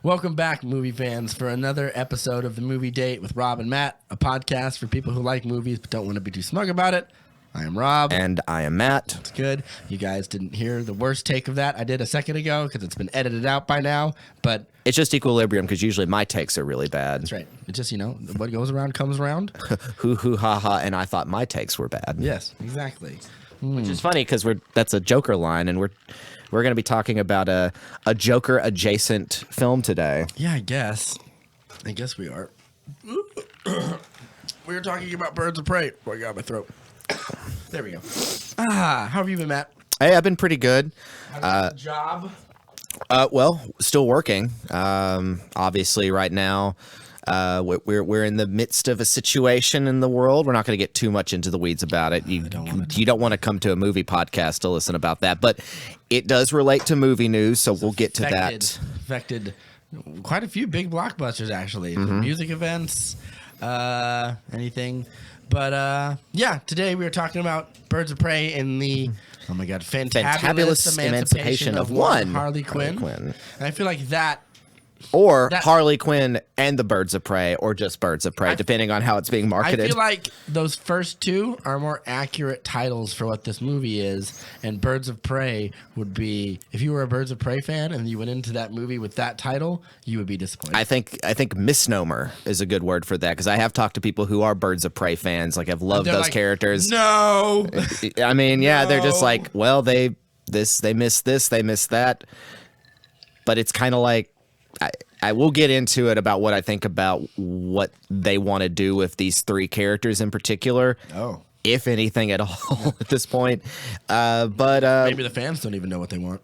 Welcome back, movie fans, for another episode of The Movie Date with Rob and Matt, a podcast for people who like movies but don't want to be too smug about it. I am Rob. And I am Matt. It's good. You guys didn't hear the worst take of that I did a second ago because it's been edited out by now, but... It's just equilibrium because usually my takes are really bad. That's right. It's just, what goes around comes around. Hoo, ha, ha, and I thought my takes were bad. Yes, exactly. Which is funny because that's a Joker line, and we're going to be talking about a Joker adjacent film today. Yeah, I guess we are. We were talking about Birds of Prey. Oh, I got my throat. There we go. How have you been, Matt? Hey, I've been pretty good. How's the job? Well, still working. Obviously, right now, we're in the midst of a situation in the world. We're not going to get too much into the weeds about it. You don't want to come to a movie podcast to listen about that, but it does relate to movie news, so we'll get to that. Affected quite a few big blockbusters, actually. Music events, anything. But yeah, today we were talking about Birds of Prey in the fantabulous emancipation of one Harley Quinn. And I feel like that Harley Quinn and the Birds of Prey, or just Birds of Prey, depending on how it's being marketed. I feel like those first two are more accurate titles for what this movie is, and Birds of Prey would be, if you were a Birds of Prey fan and you went into that movie with that title, you would be disappointed. I think misnomer is a good word for that, because I have talked to people who are Birds of Prey fans, like have loved those characters. No! I mean, yeah, they're just like, well, they missed this, they missed that. But it's kind of like, I will get into it about what I think about what they want to do with these three characters in particular. Oh. If anything at all at this point. But maybe the fans don't even know what they want.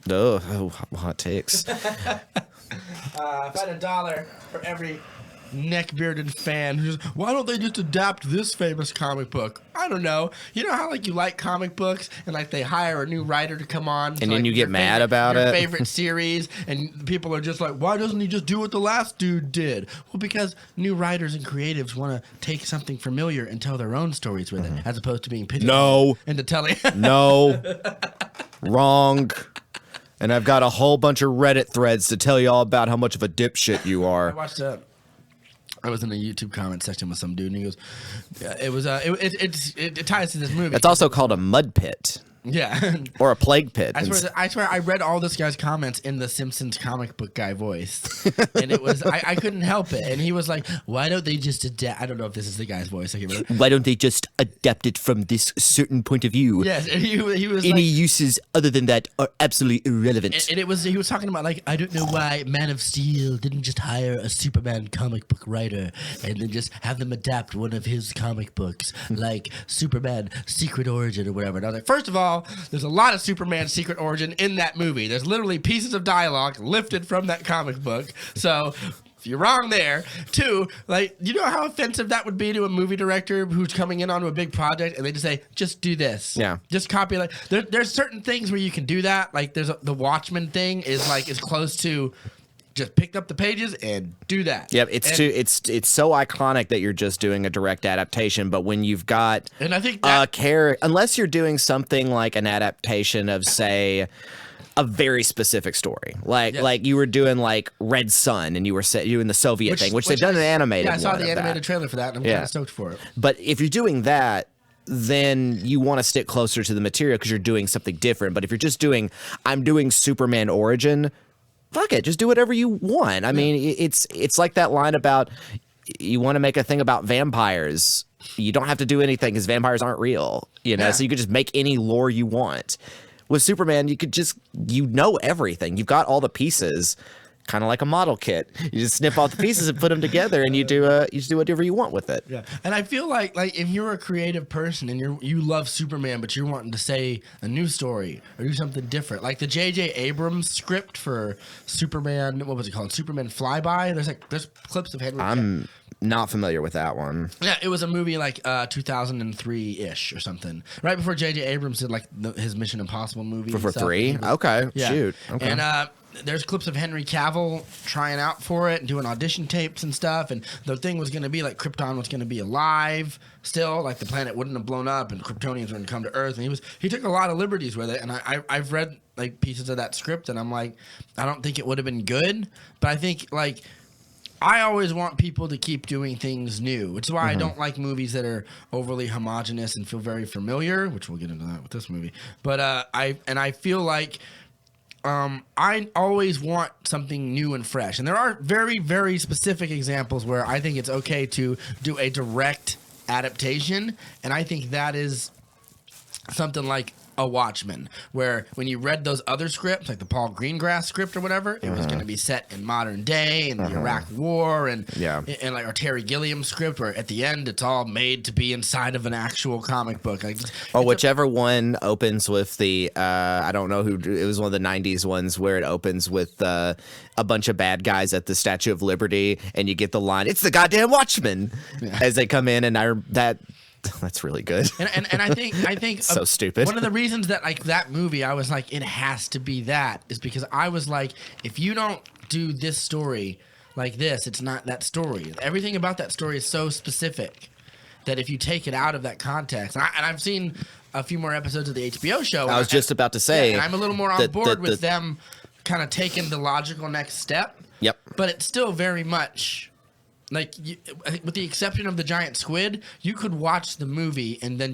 Well, hot takes. If I had $1 for every neck-bearded fan who's, why don't they just adapt this famous comic book? I don't know. You know how you like comic books and they hire a new writer to come on, and then you get mad about your it. Favorite series, and people are just like, why doesn't he just do what the last dude did? Well, because new writers and creatives want to take something familiar and tell their own stories with it, as opposed to being pigeonholed into telling. No, wrong. And I've got a whole bunch of Reddit threads to tell you all about how much of a dipshit you are. I was in a YouTube comment section with some dude, and he goes, it ties to this movie. It's also called a mud pit. Yeah. Or a plague pit. I swear I read all this guy's comments in the Simpsons comic book guy voice. And it was, I couldn't help it. And he was like, why don't they just adapt? I don't know if this is the guy's voice. I can't remember. Why don't they just adapt it from this certain point of view? Yes. And he was any uses other than that are absolutely irrelevant. And he was talking about, I don't know why Man of Steel didn't just hire a Superman comic book writer and then just have them adapt one of his comic books, like Superman Secret Origin or whatever. And I was like, first of all, there's a lot of Superman Secret Origin in that movie. There's literally pieces of dialogue lifted from that comic book. So you're wrong there. Two, you know how offensive that would be to a movie director who's coming in onto a big project and they just say, just do this. Yeah. Just copy. There's certain things where you can do that. The Watchmen thing is close to just pick up the pages and do that. Yep, it's so iconic that you're just doing a direct adaptation. But when you've got and I think unless you're doing something like an adaptation of, say, a very specific story, like you were doing Red Sun, and you were doing the Soviet thing, which they've done an animated. Yeah, I saw the animated trailer for that, and I'm kind of stoked for it. But if you're doing that, then you want to stick closer to the material because you're doing something different. But if you're just doing, I'm doing Superman Origin. Fuck it, just do whatever you want. I mean, it's like that line about, you want to make a thing about vampires. You don't have to do anything because vampires aren't real, so you could just make any lore you want. With Superman, you could just, everything. You've got all the pieces, kind of like a model kit. You just snip off the pieces and put them together, and you do whatever you want with it. Yeah, and I feel like if you're a creative person and you love Superman, but you're wanting to say a new story or do something different, like the J.J. Abrams script for Superman, what was it called? Superman Flyby. There's clips of Henry. I'm not familiar with that one. Yeah, it was a movie 2003-ish or something, right before J.J. Abrams did his Mission Impossible movie. For 3? Okay, yeah. Shoot. Okay. And there's clips of Henry Cavill trying out for it and doing audition tapes and stuff. And the thing was going to be like Krypton was going to be alive still, like the planet wouldn't have blown up and Kryptonians wouldn't come to Earth. And he took a lot of liberties with it. And I've read like pieces of that script, and I'm like, I don't think it would have been good, but I think like I always want people to keep doing things new, which is why I don't like movies that are overly homogenous and feel very familiar, which we'll get into that with this movie. But I feel like I always want something new and fresh. And there are very, very specific examples where I think it's okay to do a direct adaptation, and I think that is something like a Watchmen, where when you read those other scripts, like the Paul Greengrass script or whatever, it was going to be set in modern day and the Iraq War, and like our Terry Gilliam script, where at the end it's all made to be inside of an actual comic book. Like, or whichever one opens with the I don't know who it was, one of the '90s ones where it opens with a bunch of bad guys at the Statue of Liberty, and you get the line, "It's the goddamn Watchmen," as they come in, and that's really good. And I think so stupid. One of the reasons that like that movie, I was like, it has to be that, is because I was like, if you don't do this story like this, it's not that story. Everything about that story is so specific that if you take it out of that context, and I've seen a few more episodes of the HBO show. I was just about to say, and I'm a little more on board with them kind of taking the logical next step. Yep. But it's still very much. Like, with the exception of the giant squid, you could watch the movie and then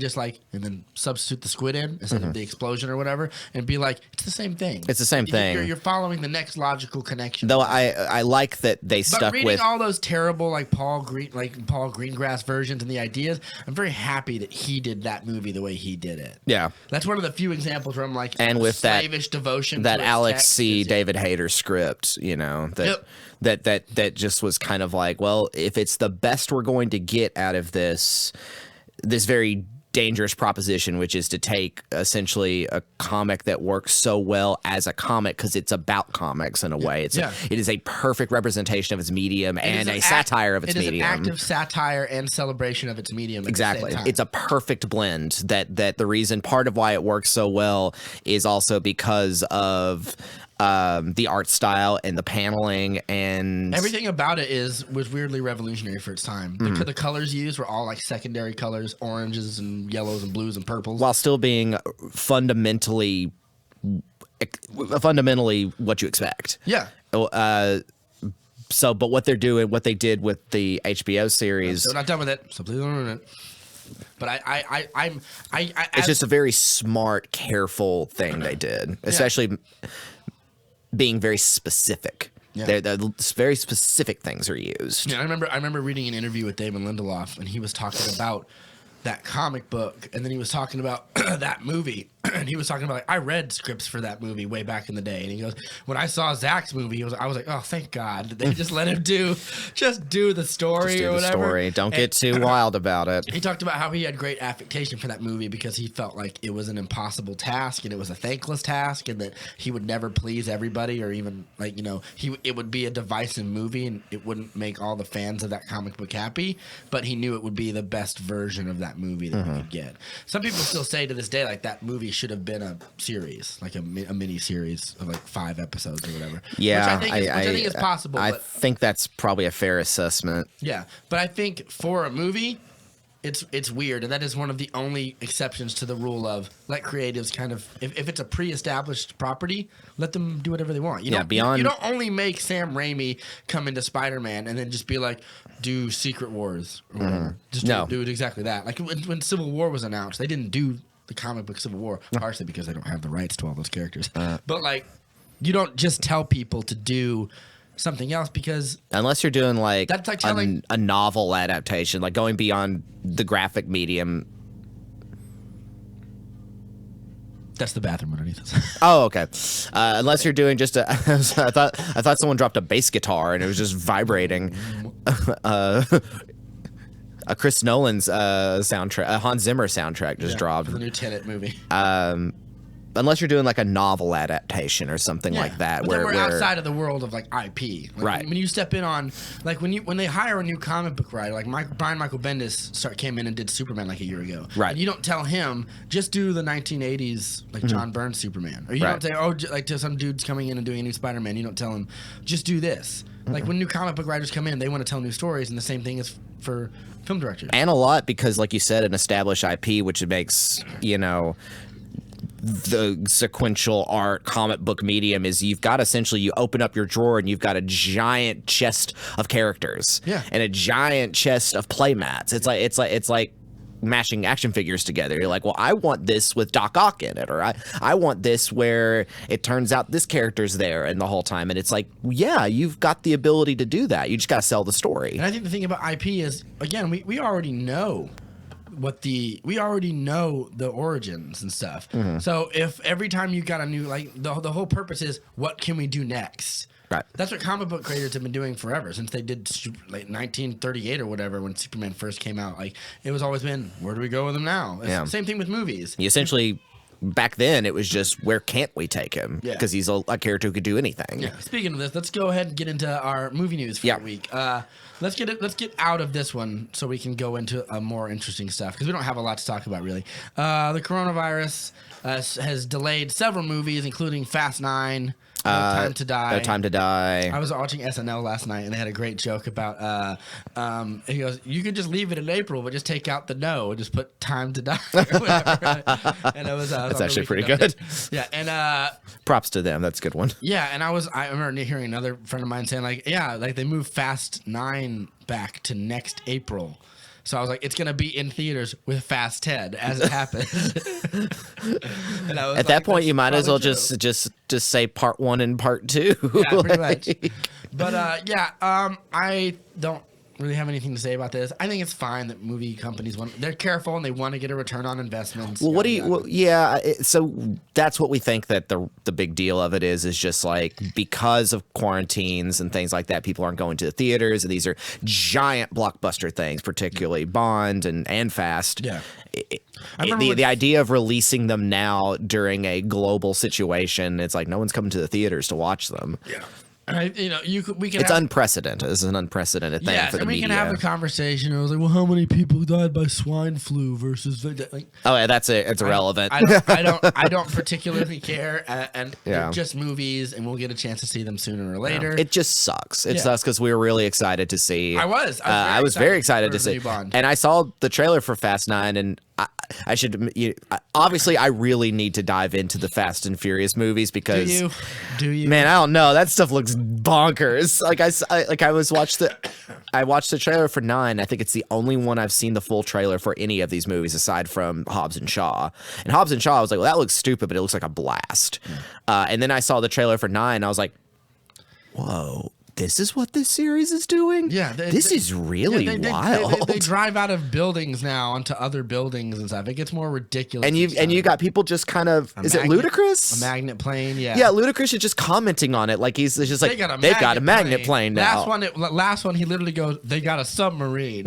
substitute the squid in instead of the explosion or whatever, and be like, it's the same thing. It's the same thing. You're following the next logical connection. Though I like that they stuck reading with all those terrible Paul Greengrass versions and the ideas. I'm very happy that he did that movie the way he did it. Yeah, that's one of the few examples where I'm like, and with slavish devotion. That to Alex C. David Hayter script, that just was kind of like, well, if it's the best we're going to get out of this very dangerous proposition, which is to take essentially a comic that works so well as a comic because it's about comics in a way. It is a perfect representation of its medium and a satire of its medium. It is an active satire and celebration of its medium. Exactly. It's a perfect blend that the reason part of why it works so well is also because of the art style and the paneling and everything about it was weirdly revolutionary for its time. The colors used were all like secondary colors, oranges and yellows and blues and purples, while still being fundamentally what you expect. Yeah. But what they did with the HBO series, they're not done with it, so please don't ruin it. But it's just a very smart, careful thing they did, especially being very specific. Yeah. They're very specific things are used. Yeah, I remember reading an interview with Damon Lindelof, and he was talking about that comic book, and then he was talking about that movie, and he was talking about, like, I read scripts for that movie way back in the day, and he goes, when I saw Zach's movie, I was like, oh, thank God that they just let him do the story or whatever. Don't get too wild about it. He talked about how he had great affectation for that movie because he felt like it was an impossible task and it was a thankless task, and that he would never please everybody, or even it would be a divisive movie and it wouldn't make all the fans of that comic book happy, but he knew it would be the best version of that movie that we could get. Some people still say to this day, like, that movie should have been a series, like a mini series of like 5 episodes or whatever. Yeah, which I think is possible. I think that's probably a fair assessment. Yeah, but I think for a movie, it's weird, and that is one of the only exceptions to the rule of let creatives kind of, if it's a pre-established property, let them do whatever they want. You don't only make Sam Raimi come into Spider-Man and then just be like, do Secret Wars or whatever. Just do it exactly that. Like when Civil War was announced, they didn't do the comic book Civil War, partially because they don't have the rights to all those characters. But like, you don't just tell people to do something else, because unless you're doing like, that's like a novel adaptation, like going beyond the graphic medium. That's the bathroom underneath us. Oh, okay. Unless you're doing just I thought someone dropped a bass guitar and it was just vibrating. Chris Nolan's soundtrack, Hans Zimmer soundtrack just dropped. The new Tenet movie. unless you're doing like a novel adaptation or something like that, but then we're outside of the world of like IP. Like Right. when you step in on like when they hire a new comic book writer, like Brian Michael Bendis came in and did Superman like a year ago. Right. And you don't tell him just do the 1980s like John Byrne Superman, or you Right. don't say like to some dude's coming in and doing a new Spider-Man. You don't tell him just do this. Like when new comic book writers come in, they want to tell new stories, and the same thing is for film directors. and a lot because, like you said, an established IP, which makes the sequential art comic book medium is you've got essentially you open up your drawer and you've got a giant chest of characters and a giant chest of playmats. It's like mashing action figures together. You're like, well, I want this with Doc Ock in it, or I want this where it turns out this character's there and the whole time. And it's like, yeah, you've got the ability to do that. You just got to sell the story. And I think the thing about IP is, again, we already know we already know the origins and stuff. So if every time you got a new, like the whole purpose is what can we do next? Right. That's what comic book creators have been doing forever since they did like 1938 or whatever when Superman first came out. Like it was always been, where do we go with him now? It's the same thing with movies. You essentially, back then, it was just where can't we take him? Yeah. Because he's a character who could do anything. Yeah. Speaking of this, let's go ahead and get into our movie news for the week. Let's get out of this one so we can go into a more interesting stuff because we don't have a lot to talk about really. The coronavirus has delayed several movies, including Fast 9. No Time to Die. No Time to Die. I was watching SNL last night, and they had a great joke about. He goes, "You could just leave it in April, but just take out the no and just put Time to Die." Or whatever. And it was That's actually pretty good. Yeah, and Props to them. That's a good one. yeah, and I remember hearing another friend of mine saying like, yeah, like they moved Fast 9 back to next April. So I was like, it's gonna be in theaters with Fast Ted as it happens. And I was At that point, you might as well just say part 1 and part 2. Yeah, pretty much. But I don't really have anything to say about this. I think it's fine that movie companies they're careful and they want to get a return on investments. Well, what do you? Well, so that's what we think that the big deal of it is just like because of quarantines and things like that, people aren't going to the theaters, and these are giant blockbuster things, particularly Bond and Fast. Yeah. The idea of releasing them now during a global situation, it's like no one's coming to the theaters to watch them. Yeah. We can. It's unprecedented. This is an unprecedented thing for the and we media. can have a conversation. I was like, well, how many people died by swine flu versus like? Oh, yeah, it's irrelevant. I don't particularly care, and Yeah. they're just movies, and we'll get a chance to see them sooner or later. It just sucks. It sucks because we were really excited to see. I was very excited for to the see. new Bond. And I saw the trailer for Fast 9, and I should obviously I really need to dive into the Fast and Furious movies because Do you? man, I don't know, that stuff looks bonkers. I watched the trailer for 9. I think it's the only one I've seen the full trailer for any of these movies aside from Hobbs and Shaw. And Hobbs and Shaw, I was like, well, that looks stupid, but it looks like a blast. And then I saw the trailer for 9. I was like, whoa. This is what this series is doing? Yeah. This is really wild. They drive out of buildings now onto other buildings and stuff. It gets more ridiculous. And you got people just kind of it Ludacris? A magnet plane, yeah. Yeah, Ludacris is just commenting on it like he's just like they've got a magnet plane now. Last one, he literally goes, "They got a submarine."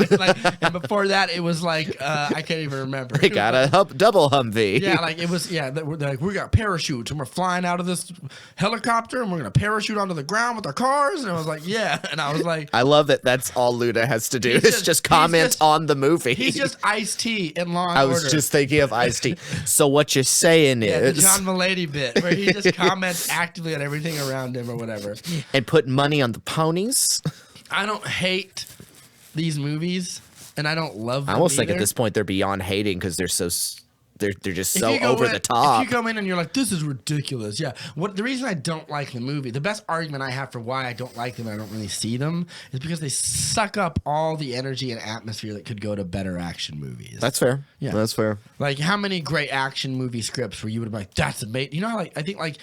And before that, it was like I can't even remember. They got a double Humvee. Yeah, like it was. Yeah, they're like we got parachutes and we're flying out of this helicopter and we're gonna parachute onto the ground with our cars. And I was like, yeah, and I was like, I love that. That's all Luda has to do is just comment on the movie. He's just Ice-T in Law and I Order. was just thinking of Ice-T. So what you're saying the is, John Mulaney bit where he just comments actively on everything around him or whatever. And put money on the ponies. I don't hate these movies, and I don't love them I almost either. think at this point they're beyond hating because they're just so over the top. If you go in and you're like, this is ridiculous. Yeah. The reason I don't like the movie, the best argument I have for why I don't like them and I don't really see them is because they suck up all the energy and atmosphere that could go to better action movies. That's fair. Yeah. That's fair. Like how many great action movie scripts where you would have been like, that's amazing. You know, I think like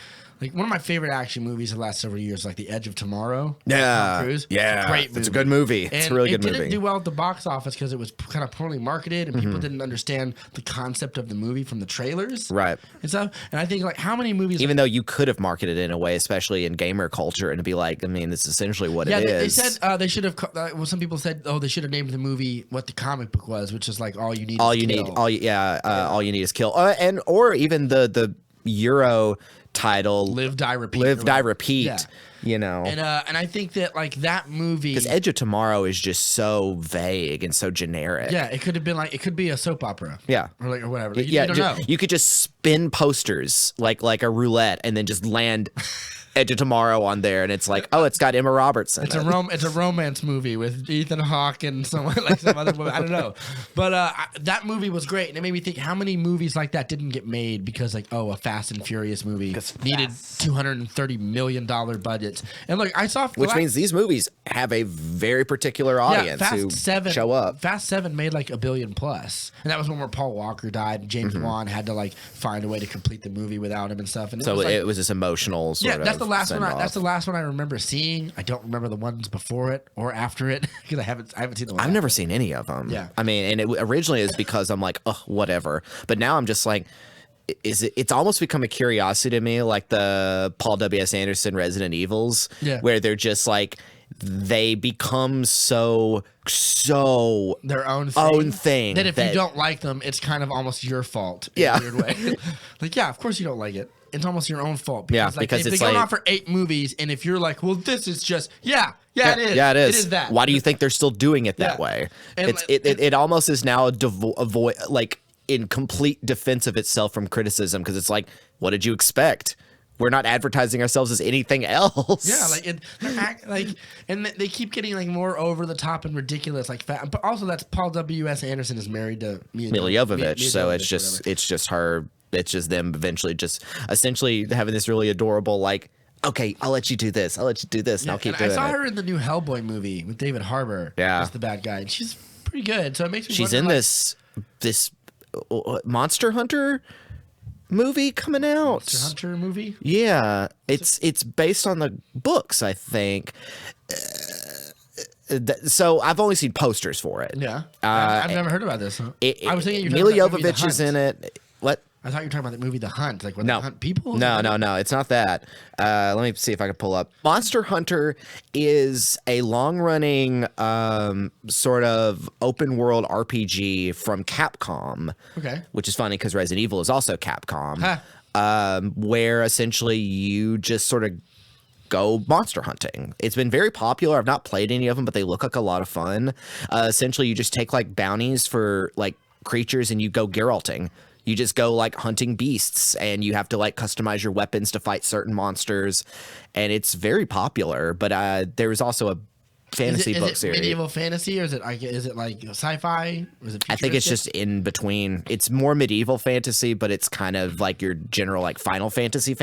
one of my favorite action movies the last several years, like The Edge of Tomorrow. Yeah. Tom Cruise. Yeah. It's a great movie. It's a good movie. It's a really good movie. It didn't do well at the box office because it was kind of poorly marketed and people didn't understand the concept of the movie from the trailers. Right. And stuff. And I think like how many movies Even though you could have marketed it in a way, especially in gamer culture, and be like, I mean, this is essentially what it is. They said they should have. Well, some people said, they should have named the movie what the comic book was, which is like all you need. All you need is kill, or even the Euro title, Live, Die, Repeat. Live, or Die, whatever. Repeat. Yeah. You know, And I think that like that movie, because Edge of Tomorrow is just so vague and so generic. yeah, it could have been like it could be a soap opera. Yeah. Or like or whatever. Like, Yeah, you don't know. you could just spin posters like a roulette and then just land Edge of Tomorrow on there, and it's like, oh, it's got Emma Robertson. It's a romance movie with Ethan Hawke and someone like some other movie. I don't know, but that movie was great, and it made me think how many movies like that didn't get made because like a Fast and Furious movie needed $230 million budgets, and like I saw Which means these movies have a very particular audience who show up. Fast 7 made like $1 billion plus, and that was when where Paul Walker died, and James Wan had to like find a way to complete the movie without him and stuff. And So was, like, it was this emotional sort of that's the last one. send-off. That's the last one I remember seeing. I don't remember the ones before it or after it because I haven't seen the one. I've never seen any of them. Yeah. I mean, and it originally is because I'm like, oh, whatever. But now I'm just like, it's almost become a curiosity to me, like the Paul W.S. Anderson Resident Evils, Yeah. where they're just like, they become so their own thing that if you don't like them, it's kind of almost your fault. In Yeah. a weird way. Like, yeah, of course you don't like it. It's almost your own fault. Yeah, Like, because they've it's been going like- on for 8 movies, and if you're like, well, this is just it is. Yeah, it is. It is that. Why do you think they're still doing it that Yeah. way? And It almost is now avoid like in complete defense of itself from criticism, because it's like, what did you expect? We're not advertising ourselves as anything else. Yeah, and they keep getting like more over the top and ridiculous, like fat. But also, that's Paul W.S. Anderson is married to Mila Jovovich, so it's Jovovich, just whatever. it's just her. It's just them eventually just essentially having this really adorable like, okay, I'll let you do this, I'll let you do this, and I'll keep And doing I saw it. her in the new Hellboy movie with David Harbour. Yeah. as the bad guy, and she's pretty good. So it makes me. She's wonder, in like, this Monster Hunter movie coming out. Monster Hunter movie. Yeah, it's based on the books, I think. So I've only seen posters for it. Yeah, I've never heard about this. I was thinking Mila you're talking about Jovovich is in it. What? I thought you were talking about the movie The Hunt, like when No. they hunt people. No, it's not that. Let me see if I can pull up. Monster Hunter is a long-running sort of open-world RPG from Capcom. Okay. Which is funny because Resident Evil is also Capcom. Huh. Where essentially you just sort of go monster hunting. It's been very popular. I've not played any of them, but they look like a lot of fun. Essentially, you just take like bounties for like creatures and you go Geralting. You just go like hunting beasts, and you have to like customize your weapons to fight certain monsters, and it's very popular. But there was also a fantasy book is it series. medieval fantasy, or is it like sci-fi? Or is it I think it's futuristic? just in between. It's more medieval fantasy, but it's kind of like your general like Final Fantasy,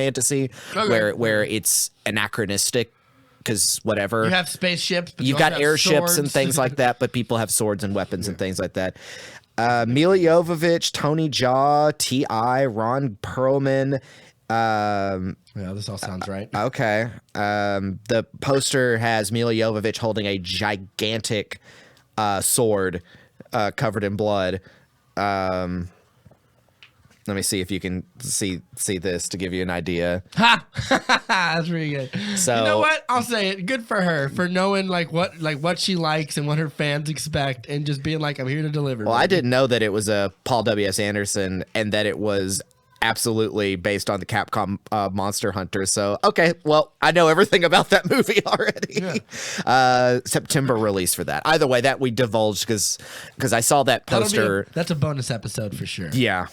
Okay. where it's anachronistic. Because whatever, You have spaceships. But you've you also got have airships and swords. things like that, but people have swords and weapons and things like that. Mila Jovovich, Tony Jaa, T.I., Ron Perlman. Yeah, this all sounds right. Okay. The poster has Mila Jovovich holding a gigantic sword covered in blood. Let me see if you can see this to give you an idea. Ha! That's pretty good. So- you know what? I'll say it. Good for her for knowing what she likes and what her fans expect, and just being like, I'm here to deliver. Well, I didn't know that it was a Paul W.S. Anderson and that it was absolutely based on the Capcom Monster Hunter. So, okay, well, I know everything about that movie already. September release for that. Either way, that we divulged because I saw that poster. That's a bonus episode for sure. Yeah.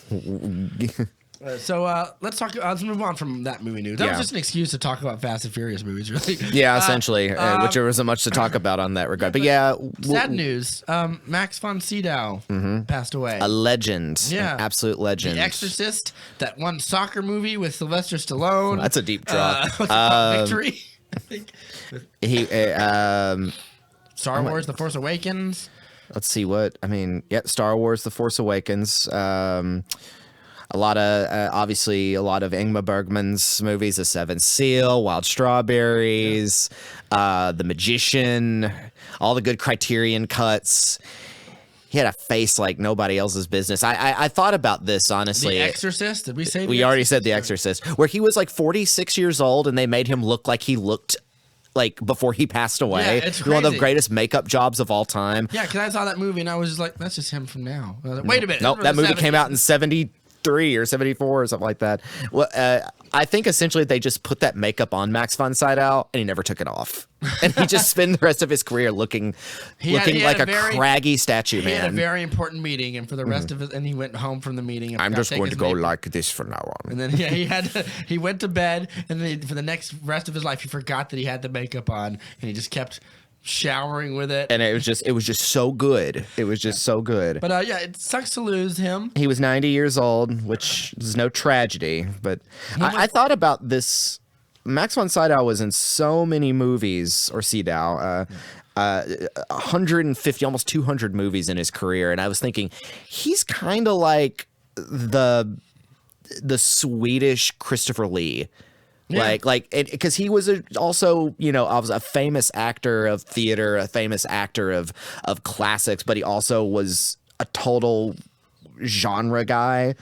So let's talk. Let's move on from that movie news. That was Yeah. just an excuse to talk about Fast and Furious movies, really. Yeah, essentially, which there wasn't much to talk about on that regard. But yeah, Sad news. Max von Sydow passed away. a legend. Yeah. An absolute legend. The Exorcist, that one soccer movie with Sylvester Stallone. That's a deep drop. What's it called? Victory. I think. He, Star Wars: The Force Awakens. let's see what I mean. Yeah, Star Wars: The Force Awakens. A lot of obviously a lot of Ingmar Bergman's movies, The Seventh Seal, Wild Strawberries, The Magician, all the good Criterion cuts. He had a face like nobody else's business. I thought about this honestly. The Exorcist. Did we say? We already said The Exorcist, where he was like 46 years old, and they made him look like he looked like before he passed away. Yeah, it's One of the crazy. greatest makeup jobs of all time. Yeah, because I saw that movie and I was just like, that's just him from now. I was like, wait a minute. Nope, that movie came out in 70. 73 or 74 or something like that. Well, I think essentially they just put that makeup on Max von Sydow and he never took it off. And he just spent the rest of his career looking He had like a very- craggy statue, He had a man. very important meeting, and for the rest of it, and he went home from the meeting. And I'm forgot just take going to his go makeup. like this from now on. And then he went to bed, and then for the next rest of his life, he forgot that he had the makeup on, and he just kept showering with it. And it was just so good. It was just so good. But yeah, it sucks to lose him. He was 90 years old, which is no tragedy. But I thought about this. Max von Sydow was in so many movies, or Sydow, 150, almost 200 movies in his career. And I was thinking, he's kind of like the Swedish Christopher Lee. Yeah. Because he was also, I was a famous actor of theater, a famous actor of classics, but he also was a total genre guy.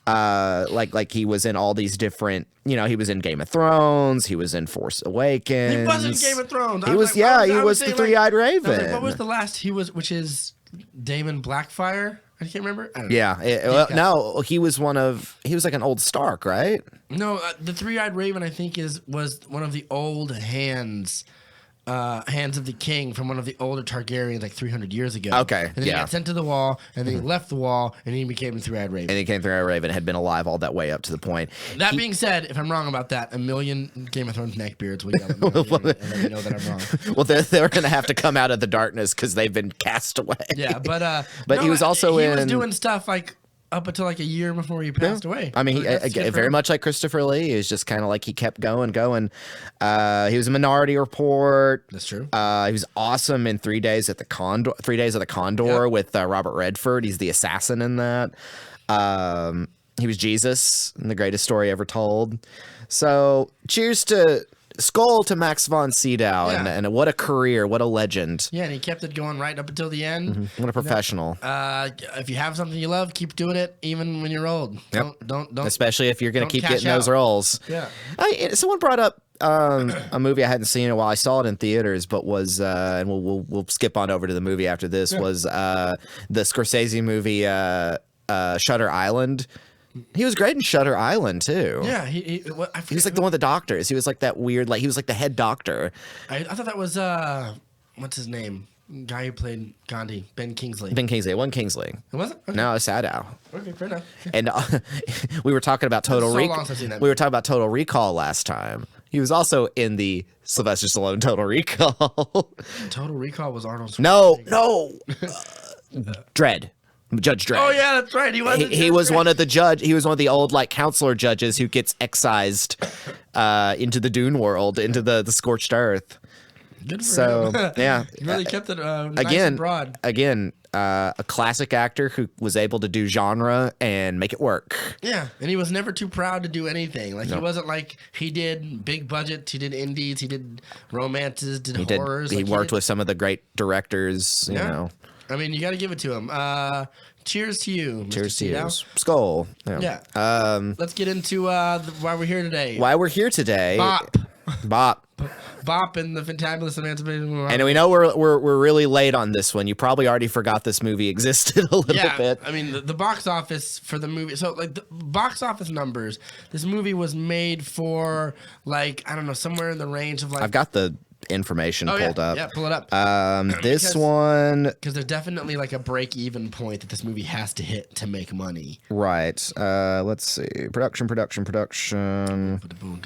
Like he was in all these different, he was in Game of Thrones, he was in Force Awakens. He was in Game of Thrones. He was, he was the Three-Eyed Raven. What was the last he was, which is Damon Blackfire? I can't remember. I don't know. Yeah. No, he was like an old Stark, right? No, the Three-Eyed Raven, I think, was one of the old hands of the king from one of the older Targaryens, like 300 years ago. Okay, and then he yeah. got sent to the wall, and then he left the wall, and he became the Three-Eyed Raven. And he came through Raven, had been alive all that way up to the point. That being said, if I'm wrong about that, a million Game of Thrones neckbeards will yell at me and let me know that I'm wrong. Well, they're going to have to come out of the darkness because they've been cast away. Yeah, but But he was also he was in- doing stuff like up until like a year before he passed away. I mean, So that's good for very him. much like Christopher Lee. Is just kind of like he kept going. He was a Minority Report. That's true. He was awesome in 3 Days at the Condor. 3 Days of the Condor Yep. with Robert Redford. He's the assassin in that. He was Jesus in The Greatest Story Ever Told. So, Skull to Max von Sydow, Yeah. and what a career, what a legend, Yeah, and he kept it going right up until the end. what a professional. If you have something you love, keep doing it, even when you're old. Yep. Don't. Especially if you're going don't to keep cash getting those out. roles. Yeah. Someone brought up a movie I hadn't seen in a while. I saw it in theaters, but was and we'll skip on over to the movie after this. Was the Scorsese movie Shutter Island? He was great in Shutter Island too. Yeah, He was like one of the doctors. He was like that weird, he was like the head doctor. I thought that was what's his name? Guy who played Gandhi, Ben Kingsley. Ben Kingsley, one Kingsley. It wasn't? Okay. No, it's Sadow. Okay, fair enough. Yeah. And we were talking about Total so Recall. long since I've seen that We were talking about Total Recall last time. He was also in the Sylvester Stallone Total Recall. Total Recall was Arnold. no, Schwarzenegger. Dredd. Judge Dredd. Oh yeah, that's right. He was one of the old like counselor judges who gets excised into the Dune world, into the scorched earth. Good for So him. yeah, He really kept it nice and broad. A classic actor who was able to do genre and make it work. Yeah, and he was never too proud to do anything. Like he wasn't like he did big budgets, he did indies, he did romances, did horrors. He like, worked with some of the great directors. You know. I mean, you got to give it to him. Cheers to you. Mr. Cheers to you. Sydow. Skull. Yeah. Let's get into why we're here today. Why we're here today. Bop. Bop and the Fantabulous Emancipation. And we know we're really late on this one. You probably already forgot this movie existed a little bit. I mean, the box office for the movie. So, like, the box office numbers, this movie was made for, like, I don't know, somewhere in the range of, like. I've got the information pulled up. Yeah, pull it up. This one, Because there's definitely, like, a break-even point that this movie has to hit to make money. right. Let's see. Production. Boom,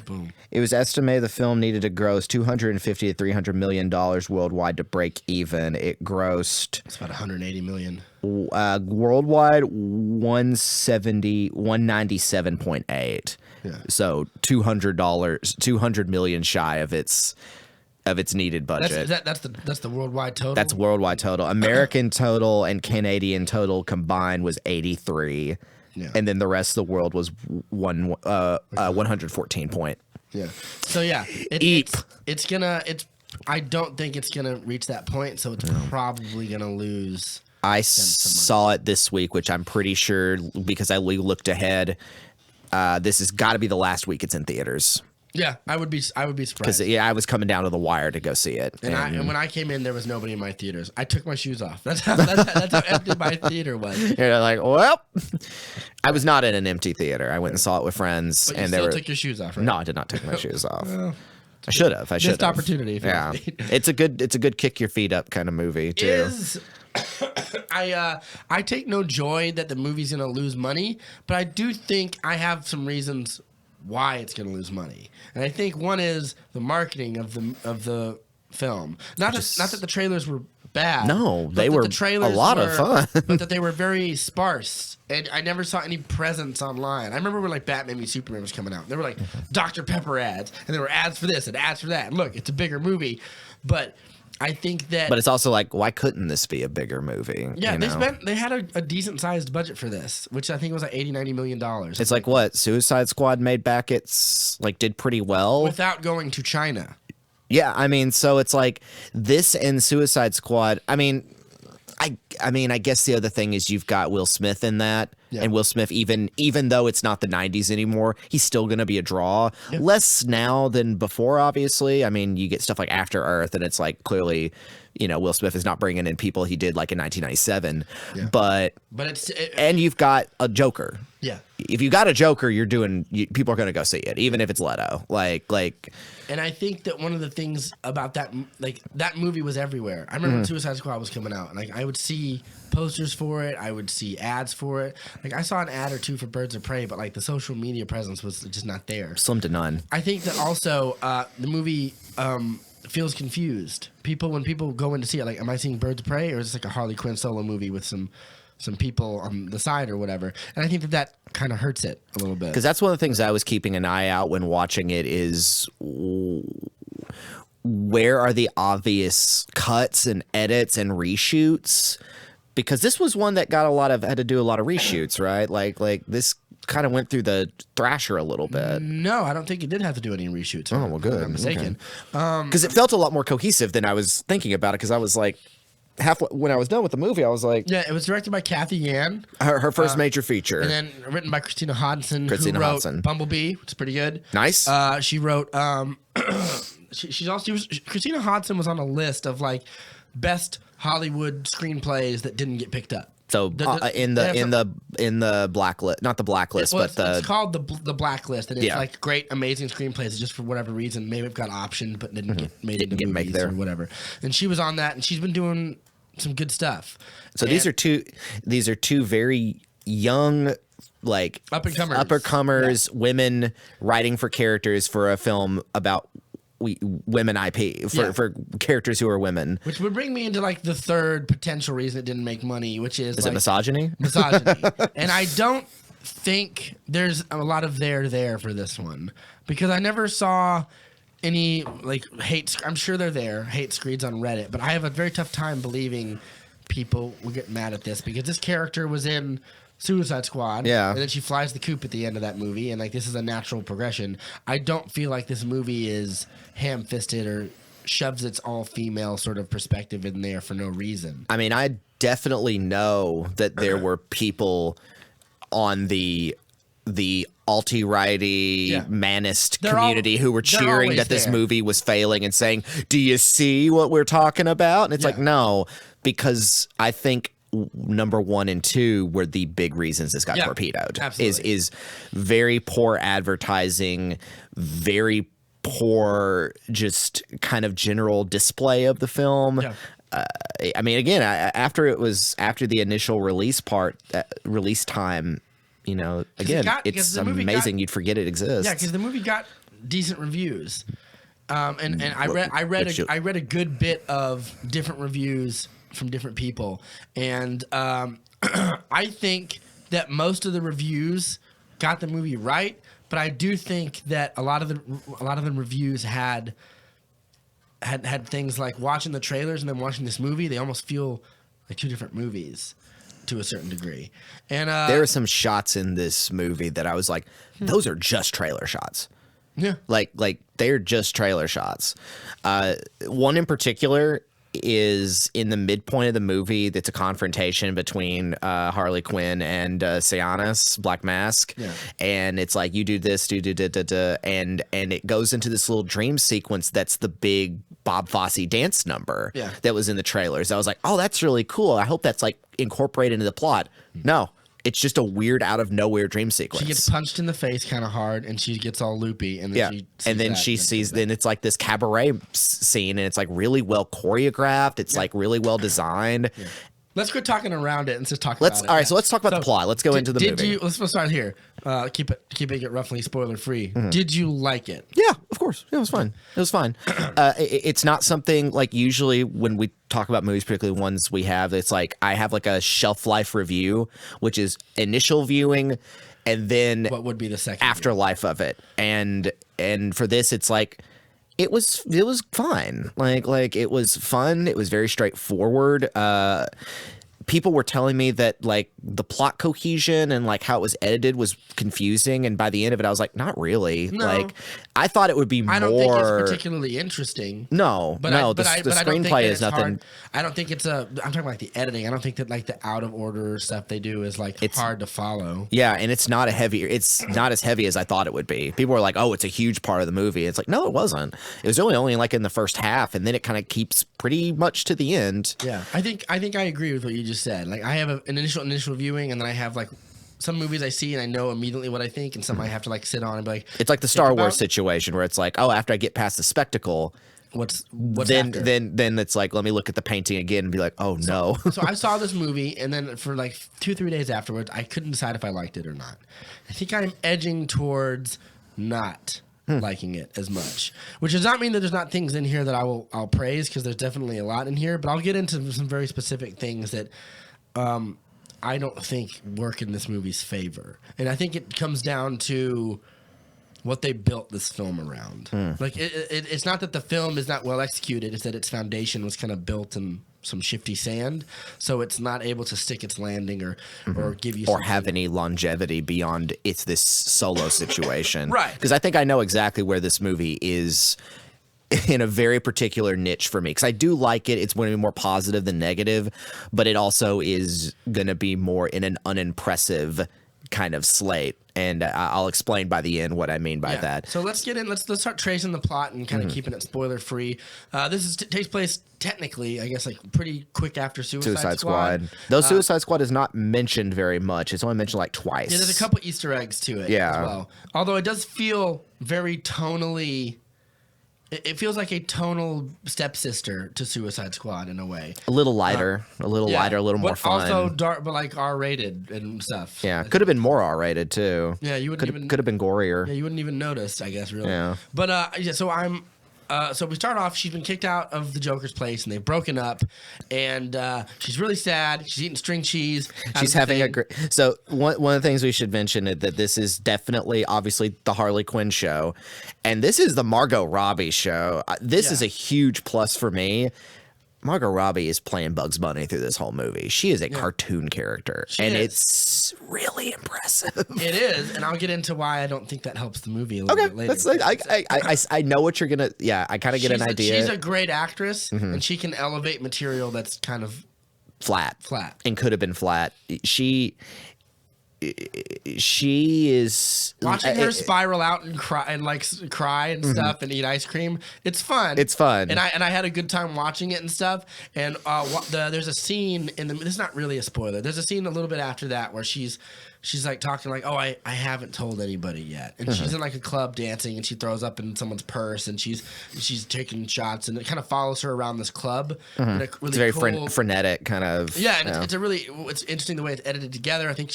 boom. It was estimated the film needed to gross $250 to $300 million worldwide to break even. It grossed It's about 180 million. worldwide 197.8. Yeah. So $200 million shy of its needed budget. That's the worldwide total. That's worldwide total. American total and Canadian total combined was 83. Yeah. And then the rest of the world was 114 point. Yeah. So yeah, Eep. I don't think it's gonna reach that point. So it's probably gonna lose. I saw it this week, which I'm pretty sure because we looked ahead. This has got to be the last week it's in theaters. Yeah, I would be because surprised. I was coming down to the wire to go see it. And when I came in, there was nobody in my theaters. I took my shoes off. That's how empty my theater was. You're like, well, I was not in an empty theater. I went and saw it with friends, But you and still they were. took your shoes off, right? No, I did not take my shoes off. I should have. I should have. opportunity for Yeah, me. it's a good kick your feet up kind of movie too. Is I take no joy that the movie's gonna lose money, but I do think I have some reasons why it's gonna lose money, and I think one is the marketing of the film. Not that the trailers were bad. No, but they that were the trailers a lot of fun. but that they were very sparse, and I never saw any presence online. I remember when like Batman v Superman was coming out, there were like Dr. Pepper ads, and there were ads for this and ads for that. And look, it's a bigger movie, but I think that. But it's also like, why couldn't this be a bigger movie? Yeah, you know? they had a decent sized budget for this, which I think was like $80-90 million. It's like what Suicide Squad made back. It's like did pretty well without going to China. Yeah, I mean, so it's like this and Suicide Squad. I mean, I guess the other thing is you've got Will Smith in that, Yeah. and Will Smith, even though it's not the '90s anymore, he's still going to be a draw. Yeah. Less now than before, obviously. I mean, you get stuff like After Earth, and it's like clearly, Will Smith is not bringing in people he did like in 1997, Yeah. but and you've got a Joker. Yeah. If you got a Joker, people are going to go see it, even if it's Leto. Like. And I think that one of the things about that movie was everywhere. I remember when Suicide Squad was coming out, and like I would see posters for it, I would see ads for it. Like I saw an ad or two for Birds of Prey, but like the social media presence was just not there. Slim to none. I think that also the movie feels confused. When people go in to see it, like, am I seeing Birds of Prey, or is this like a Harley Quinn solo movie with some people on the side or whatever? And I think that kind of hurts it a little bit. Because that's one of the things I was keeping an eye out when watching it is where are the obvious cuts and edits and reshoots? Because this was one that had to do a lot of reshoots, right? Like this kind of went through the thrasher a little bit. No, I don't think it did have to do any reshoots. Oh, well, good. If I'm mistaken. Because it felt a lot more cohesive than I was thinking about it. Because I was like, halfway when I was done with the movie, I was like, Yeah, it was directed by Kathy Yan, her first major feature. and then written by Christina Hodson, who wrote Hodson. Bumblebee, which is pretty good. Nice. She wrote. Christina Hodson was on a list of like best Hollywood screenplays that didn't get picked up. So in the blacklist, not the blacklist, Well, but it's called the Blacklist, and it's Yeah. like great, amazing screenplays that just for whatever reason maybe it got optioned but didn't get made into get made movies there. or whatever. And she was on that, and she's been doing some good stuff. So these are two very young, like Up-and-comers. women writing for characters for a film about women IP for characters who are women. Which would bring me into like the third potential reason it didn't make money, which is Is it misogyny? Misogyny. And I don't think there's a lot of there for this one, because I never saw any like hate. I'm sure they're there, hate screeds on Reddit, but I have a very tough time believing people will get mad at this, because this character was in Suicide Squad, Yeah. and then she flies the coop at the end of that movie, and like this is a natural progression. I don't feel like this movie is ham-fisted or shoves its all-female sort of perspective in there for no reason. I mean, I definitely know that there were people on the alt-righty manist community who were cheering always that this there. movie was failing and saying, "Do you see what we're talking about?" And it's like, no, because I think number 1 and 2 were the big reasons this got torpedoed. Absolutely. Is very poor advertising, very poor just kind of general display of the film. Yeah. I mean, again, after the initial release time, again, because it's the movie amazing got- you'd forget it exists. Yeah, because the movie got decent reviews, and I read a good bit of different reviews from different people, and I think that most of the reviews got the movie right, but I do think that a lot of the reviews had things like watching the trailers and then watching this movie, they almost feel like two different movies to a certain degree. And there are some shots in this movie that I was like, those are just trailer shots. yeah. Like they're just trailer shots. One in particular is in the midpoint of the movie. That's a confrontation between Harley Quinn and Seamus Black Mask, and it's like you do this, and it goes into this little dream sequence. That's the big Bob Fosse dance number that was in the trailers. I was like, oh, that's really cool. I hope that's like incorporated into the plot. No. It's just a weird out of nowhere dream sequence. She gets punched in the face kind of hard, and she gets all loopy, and then she sees then it's like this cabaret scene, and it's like really well choreographed. It's like really well designed. Yeah. Let's quit talking around it and just talk about it. All right, so let's talk about the plot. Let's go into the movie. Let's start here. Keeping it roughly spoiler free. Did you like it? Yeah, of course. It was fun. It was fun. It's not something like usually when we talk about movies, particularly ones we have, it's like I have like a shelf life review, which is initial viewing and then what would be the second afterlife of it. And for this, it's like it was fine. Like it was fun. It was very straightforward. People were telling me that like the plot cohesion and like how it was edited was confusing, and by the end of it I was like, not really. No. Like I thought it would be more. I don't think it's particularly interesting. No, the screenplay is nothing. Hard. I don't think it's I'm talking about like the editing. I don't think that like the out of order stuff they do is like it's hard to follow. Yeah, and it's not as heavy as I thought it would be. People were like, oh, it's a huge part of the movie. It's like, no, it wasn't. It was only like in the first half, and then it kind of keeps pretty much to the end. Yeah, I think I agree with what you just said. Like I have an initial viewing, and then I have like some movies I see and I know immediately what I think, and some I have to like sit on and be like. It's like the Star Wars situation where it's like, oh, after I get past the spectacle, what's then after? then it's like, let me look at the painting again and be like, oh no. So I saw this movie, and then for like 2-3 days afterwards, I couldn't decide if I liked it or not. I think I'm edging towards not liking it as much, which does not mean that there's not things in here that I'll praise, because there's definitely a lot in here, but I'll get into some very specific things that I don't think work in this movie's favor. And I think it comes down to what they built this film around. Like it's not that the film is not well executed, it's that its foundation was kind of built in some shifty sand, so it's not able to stick its landing or give you or have any longevity beyond it's this solo situation. Right. Because I think I know exactly where this movie is in a very particular niche for me, because I do like it. It's going to be more positive than negative, but it also is going to be more in an unimpressive kind of slate. And I'll explain by the end what I mean by that. So let's get in. Let's start tracing the plot and kind of keeping it spoiler free. This takes place technically, I guess, like pretty quick after Suicide Squad. Though Suicide Squad is not mentioned very much. It's only mentioned like twice. Yeah, there's a couple Easter eggs to it as well. Although it does feel very tonally. It feels like a tonal stepsister to Suicide Squad in a way. A little lighter, a little more fun. Also dark, but like R-rated and stuff. Yeah, could have been more R-rated too. Yeah, you wouldn't could have been gorier. Yeah, you wouldn't even notice, I guess, really. Yeah. But so we start off. She's been kicked out of the Joker's place, and they've broken up. And she's really sad. She's eating string cheese. She's having a great. So one of the things we should mention is that this is definitely, obviously, the Harley Quinn show, and this is the Margot Robbie show. This is a huge plus for me. Margot Robbie is playing Bugs Bunny through this whole movie. She is a cartoon character, it's really impressive. It is, and I'll get into why I don't think that helps the movie a little bit later. That's like, I know what you're gonna. Yeah, I kind of get an idea. She's a great actress, and she can elevate material that's kind of flat, and could have been flat. She is watching her spiral out and cry and stuff and eat ice cream. It's fun. It's fun, and I had a good time watching it and stuff. And there's a scene this is not really a spoiler. There's a scene a little bit after that where she's like talking like, oh, I haven't told anybody yet, and she's in like a club dancing, and she throws up in someone's purse, and she's taking shots, and it kind of follows her around this club. Really it's very frenetic kind of. Yeah, and it's interesting the way it's edited together. I think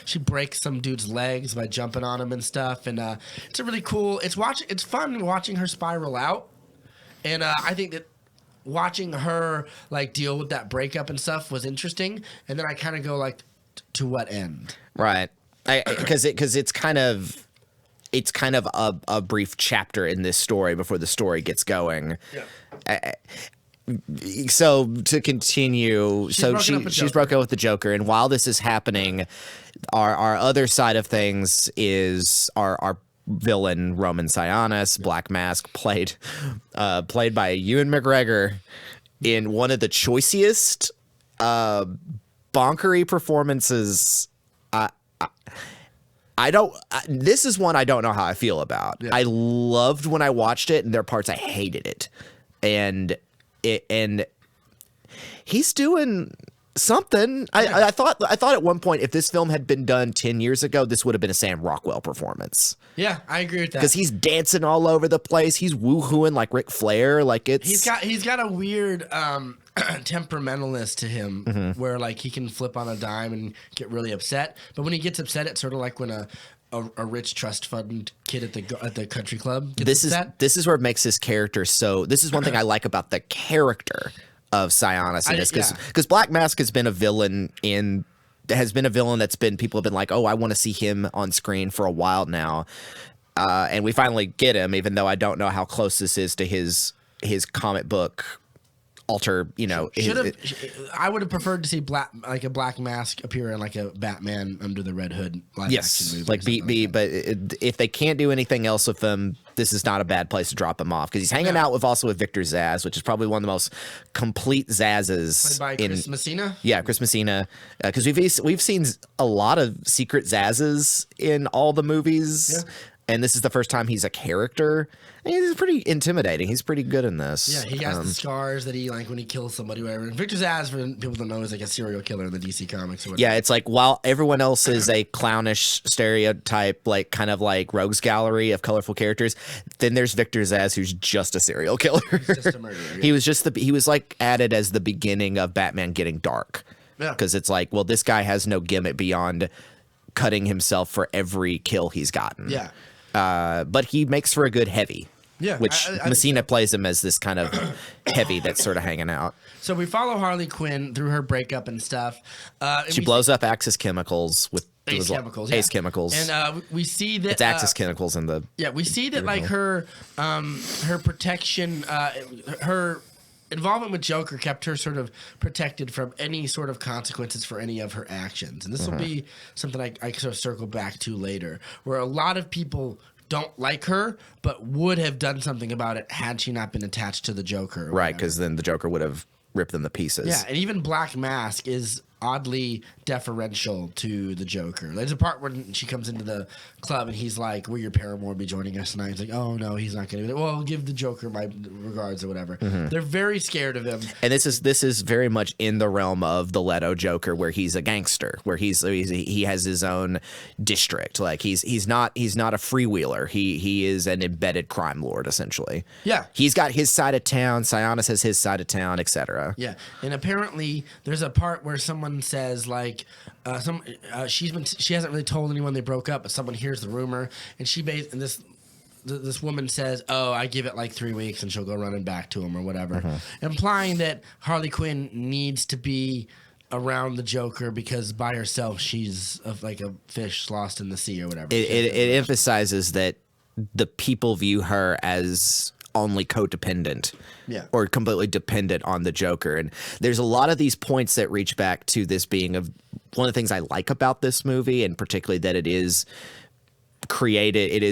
she breaks some dude's legs by jumping on him and stuff, and it's a really cool. It's fun watching her spiral out, and I think that watching her like deal with that breakup and stuff was interesting. And then I kind of go like, to what end? Right, because it's kind of a brief chapter in this story before the story gets going. Yeah. So to continue, she's broken up with the Joker, and while this is happening, our other side of things is our villain Roman Sionis, Black Mask, played by Ewan McGregor, in one of the choicest bonkery performances. This is one I don't know how I feel about. Yeah. I loved when I watched it, and there are parts I hated it. And he's doing something. I thought at one point, if this film had been done 10 years ago, this would have been a Sam Rockwell performance. Yeah, I agree with that. Because he's dancing all over the place. He's woohooing like Ric Flair. Like He's got a weird temperamentalness to him, where like he can flip on a dime and get really upset. But when he gets upset, it's sort of like when a rich trust fund kid at the country club gets upset. This is where it makes his character so. This is one thing I like about the character of Sionis in this, because Black Mask has been a villain that's been, people have been like, oh, I want to see him on screen for a while now, and we finally get him, even though I don't know how close this is to his comic book alter. I would have preferred to see a Black Mask appear in like a Batman Under the Red Hood live action movie. Like but if they can't do anything else with him, this is not a bad place to drop him off, because he's hanging out with Victor Zsasz, which is probably one of the most complete Zazzes. Played by Chris Messina. Yeah, Chris Messina, because we've seen a lot of secret Zazzes in all the movies, and this is the first time he's a character. And he's pretty intimidating. He's pretty good in this. Yeah, he has the scars that he like when he kills somebody. Whatever. And Victor Zsasz, for people don't know, is like a serial killer in the DC comics. Or whatever. Yeah, it's like while everyone else is a clownish stereotype, like kind of like rogues gallery of colorful characters, then there's Victor Zsasz, who's just a serial killer. He's just a murderer. Yeah. He was like added as the beginning of Batman getting dark. Yeah. Because it's like, well, this guy has no gimmick beyond cutting himself for every kill he's gotten. Yeah. But he makes for a good heavy. Yeah, which Messina plays him as this kind of heavy that's sort of hanging out. So we follow Harley Quinn through her breakup and stuff. She blows up Axis Chemicals with Ace Chemicals. Ace Chemicals. And we see that it's Axis Chemicals in the. Yeah, we see that like her protection, her involvement with Joker kept her sort of protected from any sort of consequences for any of her actions. And this will be something I sort of circle back to later, where a lot of people don't like her, but would have done something about it had she not been attached to the Joker. Right, because then the Joker would have ripped them to pieces. Yeah, and even Black Mask is oddly deferential to the Joker. There's a part when she comes into the club and he's like, will your paramour be joining us tonight? He's like, oh no, he's not going to do it. Well, I'll give the Joker my regards or whatever. They're very scared of him. And this is very much in the realm of the Leto Joker, where he's a gangster, where he has his own district. Like he's not a freewheeler. He is an embedded crime lord, essentially. Yeah. He's got his side of town, Sionis has his side of town, etc. Yeah, and apparently there's a part where someone says like, she hasn't really told anyone they broke up, but someone hears the rumor, and this woman says, "Oh, I give it like 3 weeks, and she'll go running back to him or whatever," implying that Harley Quinn needs to be around the Joker because by herself she's like a fish lost in the sea or whatever. It emphasizes that the people view her as only codependent, or completely dependent on the Joker. And there's a lot of these points that reach back to this being one of the things I like about this movie, and particularly that it is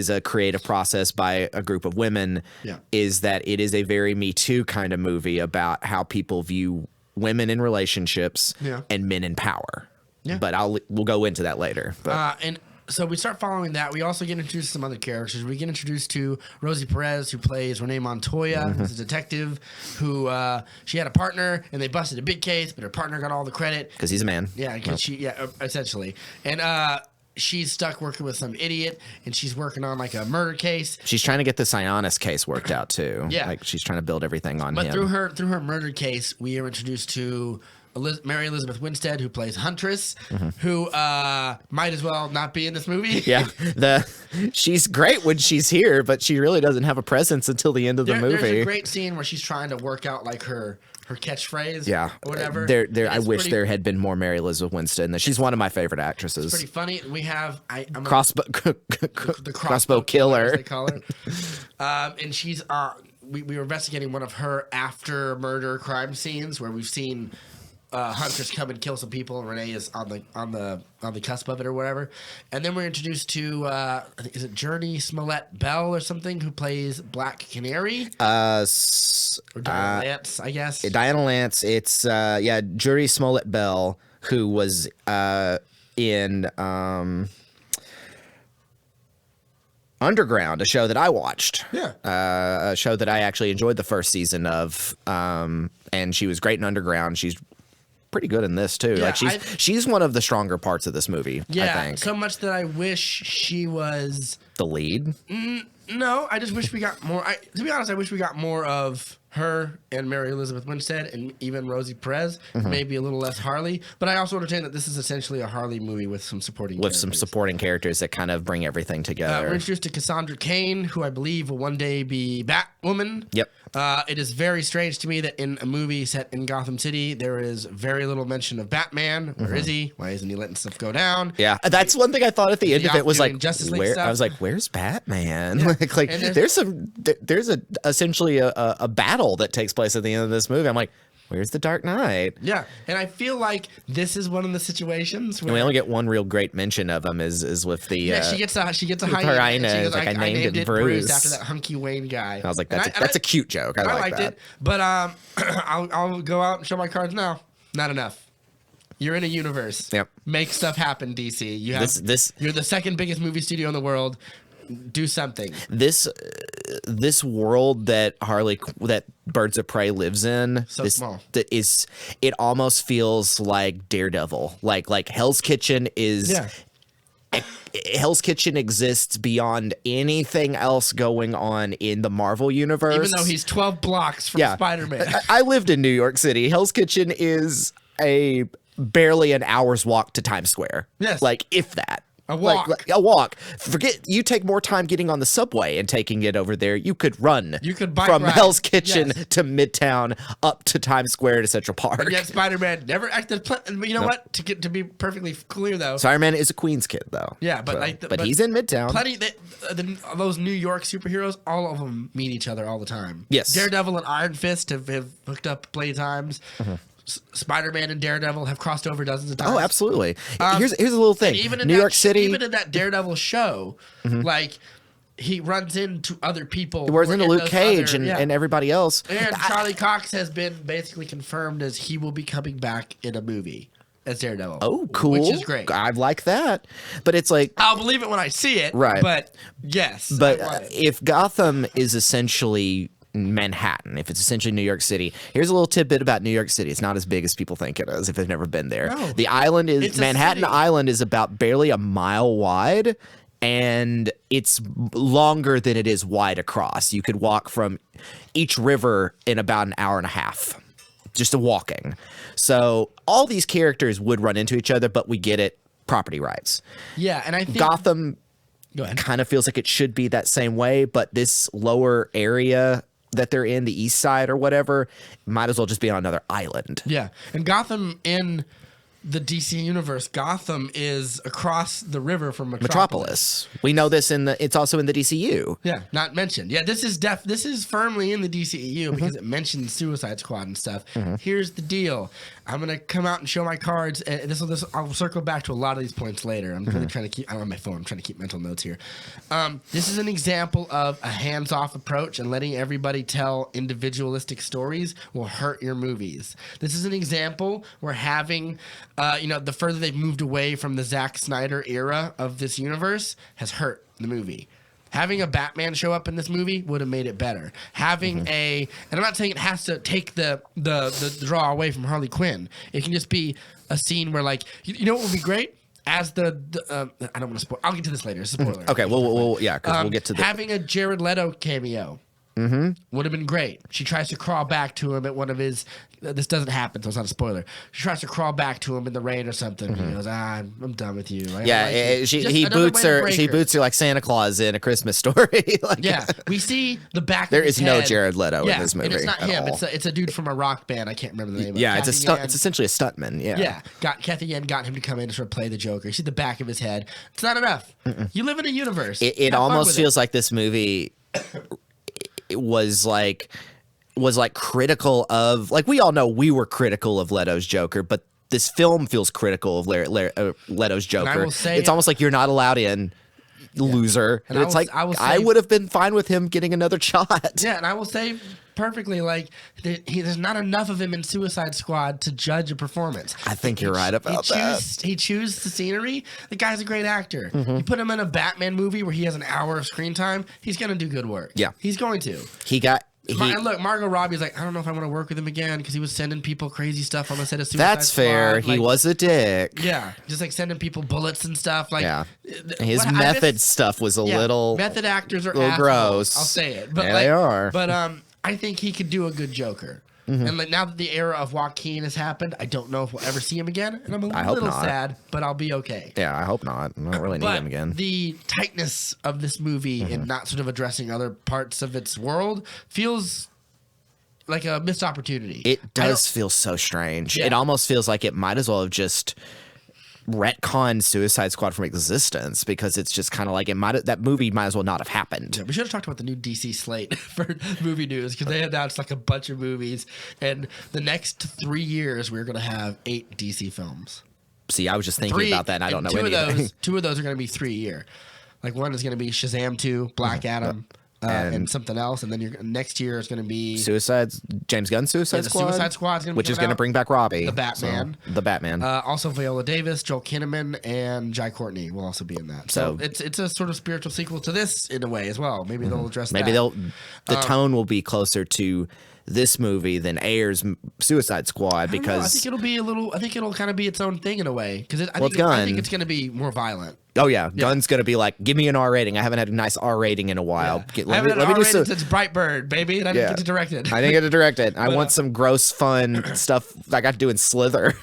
a creative process by a group of women, is that it is a very Me Too kind of movie about how people view women in relationships and men in power. Yeah. But we'll go into that later. And so we start following that. We also get introduced to some other characters. We get introduced to Rosie Perez, who plays Renee Montoya, who's a detective who she had a partner, and they busted a big case, but her partner got all the credit. Because he's a man. Yeah, essentially. And she's stuck working with some idiot, and she's working on like a murder case. She's trying to get the Sionis case worked out too. Yeah. Like she's trying to build everything on him. But through her murder case, we are introduced to Mary Elizabeth Winstead, who plays Huntress, who might as well not be in this movie. Yeah, she's great when she's here, but she really doesn't have a presence until the end of the movie. There's a great scene where she's trying to work out like her catchphrase. Yeah, or whatever. I wish there had been more Mary Elizabeth Winstead. She's one of my favorite actresses. It's pretty funny. We have the crossbow killer, as they call her, and she's we were investigating one of her after murder crime scenes where we've seen hunters come and kill some people, and Renee is on the cusp of it or whatever. And then we're introduced to I think, is it Journey Smollett Bell or something, who plays Black Canary or Diana Lance, I guess. Diana Lance. It's Jury Smollett Bell, who was in Underground, a show that I watched. Yeah. A show that I actually enjoyed the first season of. And she was great in Underground. She's pretty good in this too. Yeah, like she's one of the stronger parts of this movie. Yeah, I think. so much that I wish she was. The lead. No, I just wish we got more. To be honest, I wish we got more of her and Mary Elizabeth Winstead and even Rosie Perez. Maybe a little less Harley, but I also understand that this is essentially a Harley movie with some supporting characters that kind of bring everything together. We're introduced to Cassandra Cain, who I believe will one day be Batwoman. Yep. It is very strange to me that in a movie set in Gotham City, there is very little mention of Batman. Where is he? Why isn't he letting stuff go down? Yeah, that's one thing I thought at the end of it was like, Justice League where? stuff? I was like, where's Batman? Yeah. like And there's essentially a battle that takes place at the end of this movie. I'm like, where's the Dark Knight? Yeah, and I feel like this is one of the situations where And we only get one real great mention of him is with the she gets a her hyena. hyena. She goes, It's like, I named it Bruce. after that hunky Wayne guy. I was like, And that's a cute joke. I I like liked that. it, but I'll go out and show my cards now. Not enough. You're in a universe. Yep. Make stuff happen, DC. You have This You're the second biggest movie studio in the world. Do something. This world that Birds of Prey lives in, So small. It almost feels like Daredevil. Like Hell's Kitchen is. Yeah. Hell's Kitchen exists beyond anything else going on in the Marvel universe. Even though he's 12 blocks from Spider-Man. I lived in New York City. Hell's Kitchen is barely an hour's walk to Times Square. Yes. Like, if that. A walk. Like, a walk. Forget, you take more time getting on the subway and taking it over there. You could run. You could bike from ride. Hell's Kitchen Yes. to Midtown up to Times Square to Central Park. And yet Spider-Man never acted. You know what? To be perfectly clear, though. Spider-Man is a Queens kid, though. Yeah, but So- but he's in Midtown. Plenty those New York superheroes, all of them meet each other all the time. Yes. Daredevil and Iron Fist have hooked up plenty of times. Spider-Man and Daredevil have crossed over dozens of times. Oh, absolutely. Here's a little thing. Even in New York City. even in that Daredevil show, like he runs into other people. He runs into Luke those Cage other- and everybody else. And Charlie Cox has been basically confirmed as he will be coming back in a movie as Daredevil. Oh, cool. Which is great. I like that. But it's like, I'll believe it when I see it. Right. But yes. but I want it. if Gotham is essentially Manhattan, if it's essentially New York City, here's a little tidbit about New York City. It's not as big as people think it is if they've never been there. No. The island It's is a Manhattan city. Island is about barely a mile wide, and it's longer than it is wide across. You could walk from each river in about an hour and a half, just a walking. So all these characters would run into each other, but we get it. Property rights. Yeah, and I think Gotham Go ahead. kind of feels like it should be that same way, but this lower area that they're in, the east side or whatever, might as well just be on another island. Yeah, and Gotham in the DC universe, Gotham is across the river from Metropolis. We know this it's also in the DCU. Yeah, not mentioned. Yeah, this is firmly in the DCEU because it mentions Suicide Squad and stuff. Here's the deal. I'm gonna come out and show my cards, and I'll circle back to a lot of these points later. I'm really trying to keep. I'm on my phone. I'm trying to keep mental notes here. This is an example of a hands-off approach, and letting everybody tell individualistic stories will hurt your movies. This is an example where having, the further they've moved away from the Zack Snyder era of this universe has hurt the movie. Having a Batman show up in this movie would have made it better. Having and I'm not saying it has to take the draw away from Harley Quinn. It can just be a scene where, like, you know what would be great? As I don't want to spoil. I'll get to this later. It's a spoiler. Okay, we'll because we'll get to the. Having a Jared Leto cameo would have been great. She tries to crawl back to him at one of his. This doesn't happen, so it's not a spoiler. She tries to crawl back to him in the rain or something. He goes, I'm done with you. He boots her. She boots her like Santa Claus in A Christmas Story. Yeah, we see the back. There of his is no head. Jared Leto in this movie. And it's not at him. all. It's a dude from a rock band. I can't remember the name. Yeah, of it. it's it's essentially a stuntman. Yeah. Yeah, Kathy Yen got him to come in to sort of play the Joker. You see the back of his head. It's not enough. You live in a universe. It Have fun almost with feels like this movie it was like was like critical of, like, we all know we were critical of Leto's Joker, but this film feels critical of Leto's Joker. will say- it's almost like you're not allowed in, loser. And I it's will- like I will I say- would have been fine with him getting another shot. Yeah, and I will say perfectly, like, there's not enough of him in Suicide Squad to judge a performance. I think you're right about that. He chews the scenery. The guy's a great actor. Mm-hmm. You put him in a Batman movie where he has an hour of screen time, he's going to do good work. Yeah. He's going to. And look, Margot Robbie's like, I don't know if I want to work with him again because he was sending people crazy stuff on the set of Suicide That's Squad. fair. He Like, was a dick. Yeah, just like sending people bullets and stuff. Like, Yeah. th- His what- I method miss- stuff was a yeah, little method actors are little assholes. gross. I'll say it, but Yeah, like, they are. But I think he could do a good Joker. And like now that the era of Joaquin has happened, I don't know if we'll ever see him again, and I'm a I hope little not. sad, but I'll be okay. Yeah, I hope not. I don't really need But him again. the tightness of this movie and not sort of addressing other parts of its world feels like a missed opportunity. It I does don't- feel so strange. Yeah. It almost feels like it might as well have just retconned Suicide Squad from existence, because it's just kind of like that movie might as well not have happened. Yeah, we should have talked about the new DC slate for movie news because they announced like a bunch of movies, and the next 3 years we're going to have 8 DC films. See, I was just thinking about that, and I don't know two anything. Two of those are going to be 3 a year. Like one is going to be Shazam 2, Black Adam, and something else, and then next year is going to be James Gunn Suicide the Squad, Suicide Squad's going to which is going to bring back Robbie, The Batman. the Batman. Also, Viola Davis, Joel Kinnaman, and Jai Courtney will also be in that. So it's a sort of spiritual sequel to this in a way as well. Maybe they'll address Maybe that. the tone will be closer to this movie than Ayer's Suicide Squad, I don't know, I because think it'll be a little. I think it'll kind of be its own thing in a way because I it's think Gunn. it's going to be more violent. oh yeah, Gunn's gonna be like, give me an R rating. I haven't had a nice R rating in a while. I haven't had an R-rated since Brightburn, baby, and I didn't get to direct it. I didn't get to direct it. I want some gross, fun stuff I got to do in Slither.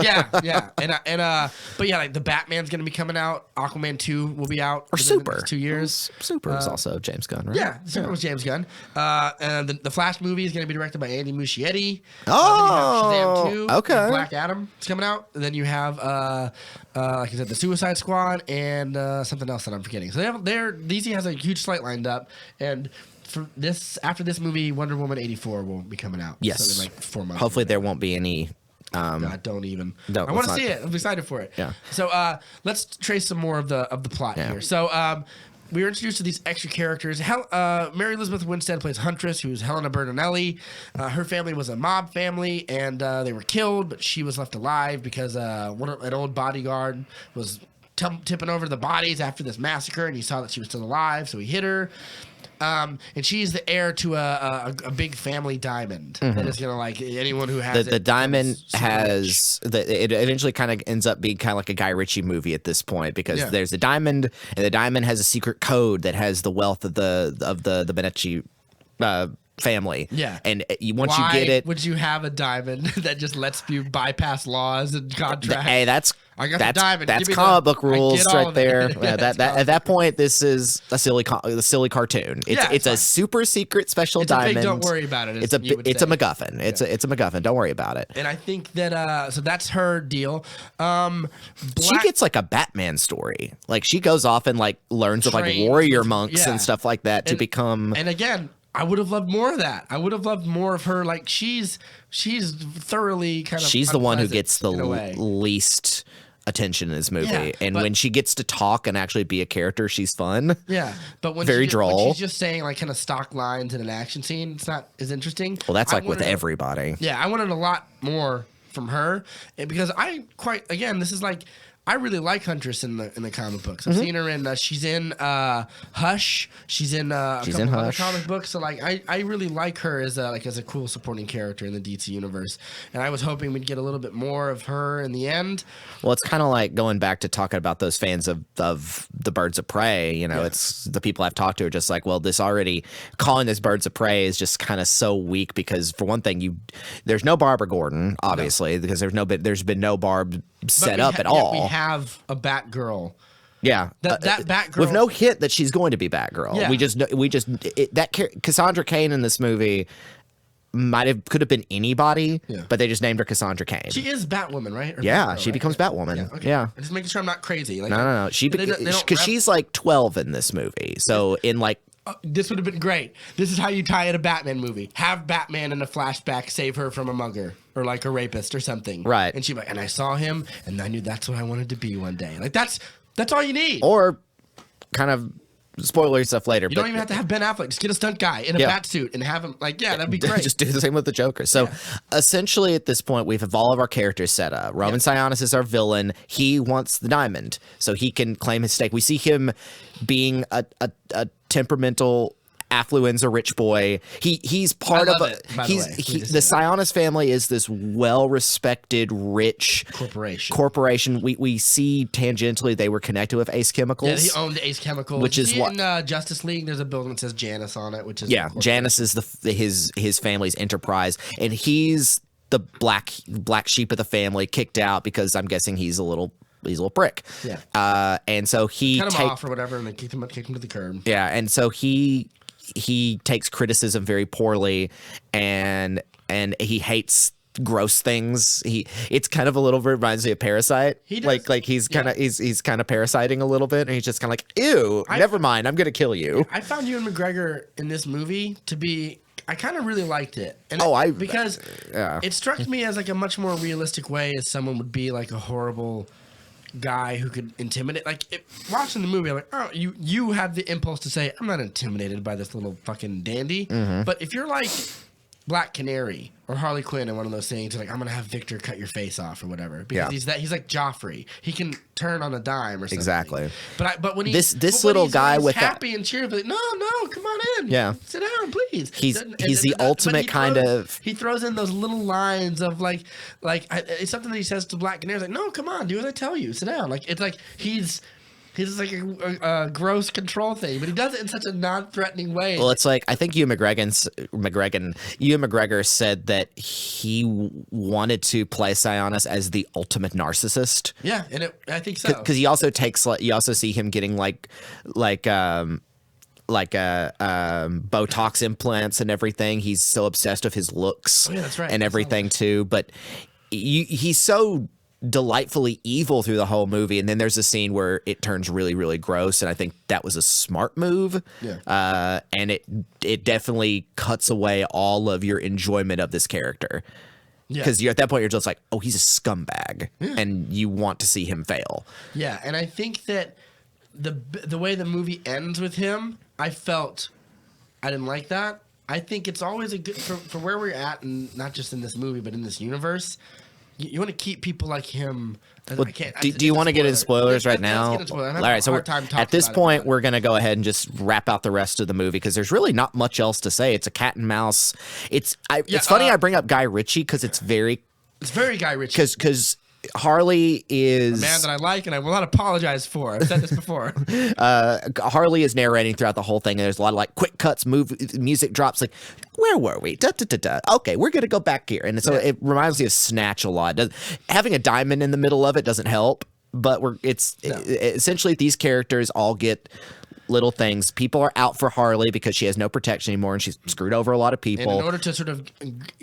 yeah, but yeah, like the Batman's gonna be coming out. Aquaman 2 will be out. Or within the Super. next 2 years. Super is also James Gunn, right? Yeah, Super was James Gunn. And the Flash movie is going to be directed by Andy Muschietti. Oh, then you have Shazam 2. okay. Black Adam is coming out. And then you have, like I said, the Suicide Squad and something else that I'm forgetting. So DC has a huge slate lined up, and for this, after this movie, Wonder Woman 84 will be coming out. Yes. So in like 4 months. Hopefully there won't be any. God, don't even. No, I want to let's see not- it. I'm excited for it. Yeah. So let's trace some more of the plot Yeah. here. So we were introduced to these extra characters. Mary Elizabeth Winstead plays Huntress, who's Helena Bertinelli. Her family was a mob family, and they were killed, but she was left alive because an old bodyguard was tipping over the bodies after this massacre, and he saw that she was still alive, so he hit her. And she's the heir to a big family diamond that is gonna, like, anyone who has The it diamond becomes super has it eventually kind of ends up being kind of like a Guy Ritchie movie at this point, because Yeah. there's the diamond, and the diamond has a secret code that has the wealth of the Benetti family. Yeah. And once Why you get it, would you have a diamond that just lets you bypass laws and contracts? hey, that's I got the that's diamond. that's Give me comic the- book I rules get all right of it. there. Yeah, that it's at that point, this is a silly cartoon. It's Yeah, it's it's a fine. super secret special It's a diamond. big don't worry about it, It's as you would it's a say. MacGuffin. It's a MacGuffin. Don't worry about it. And I think that so that's her deal. She gets like a Batman story. Like she goes off and like learns of like Trains warrior with- monks yeah. and stuff like that to become. And again, I would have loved more of that. I would have loved more of her. Like she's thoroughly kind of. She's the one who unpleasant gets the in a way. least attention in this movie, Yeah, and but- when she gets to talk and actually be a character, she's fun. Yeah, but when Very when droll. she's just saying like kind of stock lines in an action scene, it's not as interesting. Well, that's I like with wanted- everybody. Yeah, I wanted a lot more from her, and because this is like I really like Huntress in the comic books. I've seen her in she's in Hush. She's in a She's couple in other Hush. comic books. So like I really like her as a cool supporting character in the DC universe, and I was hoping we'd get a little bit more of her in the end. Well, it's kind of like going back to talking about those fans of the Birds of Prey. You know, it's the people I've talked to are just like, well, calling this Birds of Prey is just kind of so weak, because for one thing, there's no Barbara Gordon, obviously, because there's been no Barb set up at all. We have a Batgirl. Yeah, That Batgirl with no hint that she's going to be Batgirl. Yeah. Cassandra Cain in this movie could have been anybody, Yeah. but they just named her Cassandra Cain. She is Batwoman, right? Or Yeah, Batgirl, she right? becomes Batwoman. Okay. Yeah. I'm just making sure I'm not crazy. Like, No. they don't Because rep- she's like 12 in this movie. So in like this would have been great. This is how you tie in a Batman movie. Have Batman in a flashback save her from a mugger or like a rapist or something. Right. And she's like, and I saw him and I knew that's what I wanted to be one day. Like that's all you need. Or kind of spoiler stuff later. You don't even have to have Ben Affleck. Just get a stunt guy in a bat suit and have him that'd be great. Just do the same with the Joker. So essentially at this point, we've all of our characters set up. Roman Sionis is our villain. He wants the diamond so he can claim his stake. We see him being a temperamental affluenza rich boy. He's part I of love it, by the way. the Sionis family is this well-respected rich corporation. We see tangentially they were connected with Ace Chemicals. Yeah, he owned Ace Chemicals. Which is what in Justice League. There's a building that says Janus on it, which is Janus is his family's enterprise, and he's the black sheep of the family, kicked out because I'm guessing he's a little prick. Yeah. And so he cut him off or whatever, and they kicked him to the curb. Yeah, and so he takes criticism very poorly, and he hates gross things. It's kind of a little bit reminds me of Parasite. He does. Like he's kind of he's kind of parasiting a little bit, and he's just kind of like, ew, never mind, I'm gonna kill you. I found Ewan McGregor in this movie to be. I kind of really liked it. And because it struck me as like a much more realistic way as someone would be like a horrible guy who could intimidate. Like watching the movie, I'm like, oh, you have the impulse to say, I'm not intimidated by this little fucking dandy. Mm-hmm. But if you're like Black Canary or Harley Quinn in one of those things, like I'm gonna have Victor cut your face off or whatever, because he's like Joffrey. He can turn on a dime or something. Exactly. But when this little guy with happy and cheerful, like, no, come on in. Yeah. Sit down, please. He's the ultimate kind of. He throws in those little lines of like it's something that he says to Black Canary. Like, no, come on, do as I tell you. Sit down. Like it's like he's like a gross control thing, but he does it in such a non-threatening way. Well, it's like I think Ewan McGregor said that he wanted to play Sionis as the ultimate narcissist. Yeah, and I think so. Because he also takes you also see him getting Botox implants and everything. He's so obsessed with his looks that's right. and everything too. But he's so delightfully evil through the whole movie, and then there's a scene where it turns really, really gross, and I think that was a smart move. Yeah. And it definitely cuts away all of your enjoyment of this character. Because you're at that point, you're just like, oh, he's a scumbag, and you want to see him fail. Yeah, and I think that the way the movie ends with him, I felt I didn't like that. I think it's always a good for where we're at, and not just in this movie, but in this universe. You want to keep people like him. Well, do you want to get into spoilers right now? All right, so at this point, we're going to go ahead and just wrap out the rest of the movie because there's really not much else to say. It's a cat and mouse. It's funny I bring up Guy Ritchie because it's very Guy Ritchie. Because Harley is a man that I like and I will not apologize for. I've said this before. Harley is narrating throughout the whole thing, and there's a lot of like quick cuts, music drops. Like, where were we? Da, da, da, da. Okay, we're gonna go back here, and so it reminds me of Snatch a lot. Having a diamond in the middle of it doesn't help, but essentially these characters all get little things. People are out for Harley because she has no protection anymore, and she's screwed over a lot of people. And in order to sort of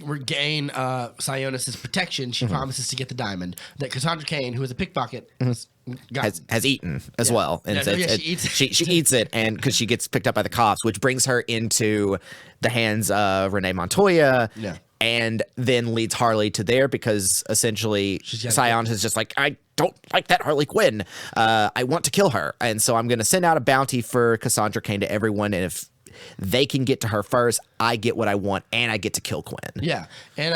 regain Sionis' protection, she promises to get the diamond that Cassandra Cain, who is a pickpocket, has eaten as well, and she eats it, and because she gets picked up by the cops, which brings her into the hands of Renee Montoya. Yeah. And then leads Harley to there because essentially Sionis is just like, I don't like that Harley Quinn. I want to kill her. And so I'm going to send out a bounty for Cassandra Cain to everyone. And if they can get to her first, I get what I want, and I get to kill Quinn. Yeah. And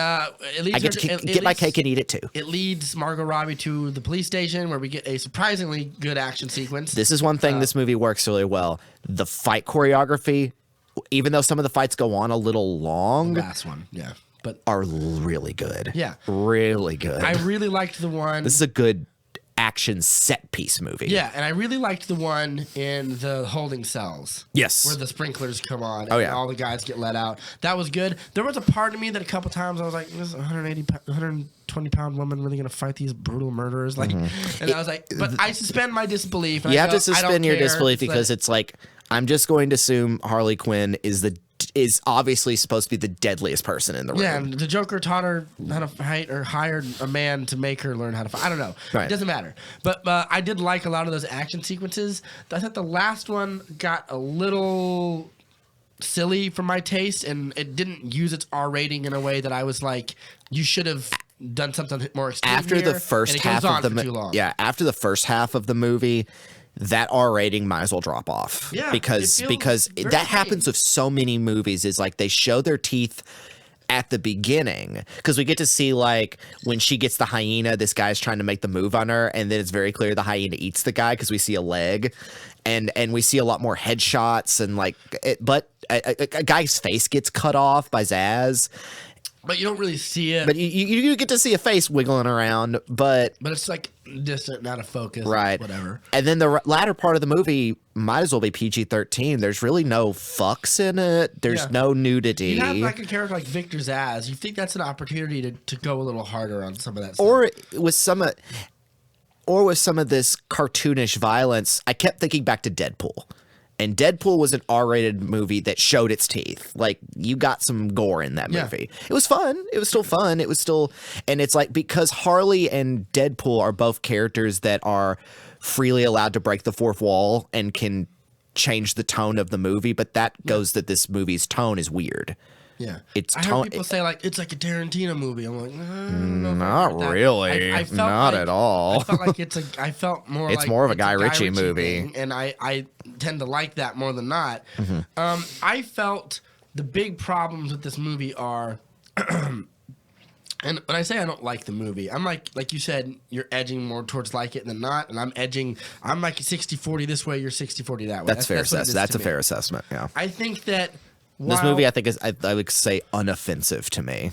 it leads I get to get my cake and eat it too. It leads Margot Robbie to the police station where we get a surprisingly good action sequence. This is one thing this movie works really well. The fight choreography, even though some of the fights go on a little long. The last one, yeah. But are really good. Yeah. Really good. I really liked the one. This is a good action set piece movie. Yeah, and I really liked the one in the holding cells. Yes. Where the sprinklers come on and all the guys get let out. That was good. There was a part of me that a couple times I was like, this 120-pound woman really going to fight these brutal murderers? Like, and I was like, but I suspend my disbelief. You have to suspend your disbelief because it's like, I'm just going to assume Harley Quinn is is obviously supposed to be the deadliest person in the room. Yeah, and the Joker taught her how to fight, or hired a man to make her learn how to fight. I don't know. Right. It doesn't matter. But I did like a lot of those action sequences. I thought the last one got a little silly for my taste, and it didn't use its R rating in a way that I was like, you should have done something more extreme After here, the first and it half goes of on the for too long. after the first half of the movie, that R rating might as well drop off. Yeah, because it feels very that happens with so many movies. Is like they show their teeth at the beginning, because we get to see like when she gets the hyena, this guy's trying to make the move on her, and then it's very clear the hyena eats the guy because we see a leg, and we see a lot more headshots and like but a guy's face gets cut off by Zaz. But you don't really see it. But you get to see a face wiggling around, but it's like distant, not a focus. right, Whatever. And then the latter part of the movie might as well be PG-13. There's really no fucks in it. There's Yeah. no nudity. You have like a character like Victor Zsasz. You think that's an opportunity to go a little harder on some of that stuff. or with some of this cartoonish violence. I kept thinking back to Deadpool. And Deadpool was an R-rated movie that showed its teeth. Like, you got some gore in that Yeah. movie. It was fun. It was still fun. It was still... And it's like, because Harley and Deadpool are both characters that are freely allowed to break the fourth wall and can change the tone of the movie, but that goes that this movie's tone is weird. Yeah, It's I heard people say like it's like a Tarantino movie. I'm like, I don't know if I Not heard that. really. I felt Not like- at all. I felt like I felt more. It's like more of a it's Guy Ritchie movie. thing, and I tend to like that more than not. Mm-hmm. I felt the big problems with this movie are. And when I say I don't like the movie, I'm like you said, you're edging more towards like it than not, and I'm like 60-40 this way, you're 60-40 that way. That's fair. what it is That's to a me. fair assessment. Yeah. I think that This movie, I think, is I would say unoffensive to me.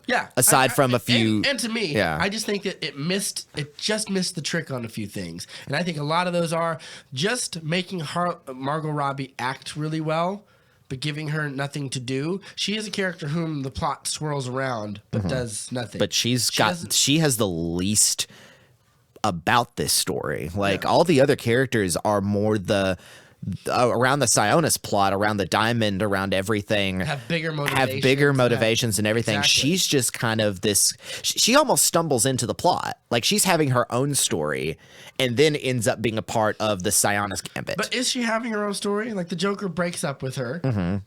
Yeah. Aside from a few- and to me, yeah. I just think that it just missed the trick on a few things. And I think a lot of those are just making Margot Robbie act really well, but giving her nothing to do. She is a character whom the plot swirls around, but does nothing. But she has the least about this story. Like, Yeah. all the other characters are more around the Sionis plot, around the diamond, around everything. Have bigger motivations and everything. Exactly. She's just kind of this. She almost stumbles into the plot. Like, she's having her own story, and then ends up being a part of the Sionis gambit. But is she having her own story? Like the Joker breaks up with her.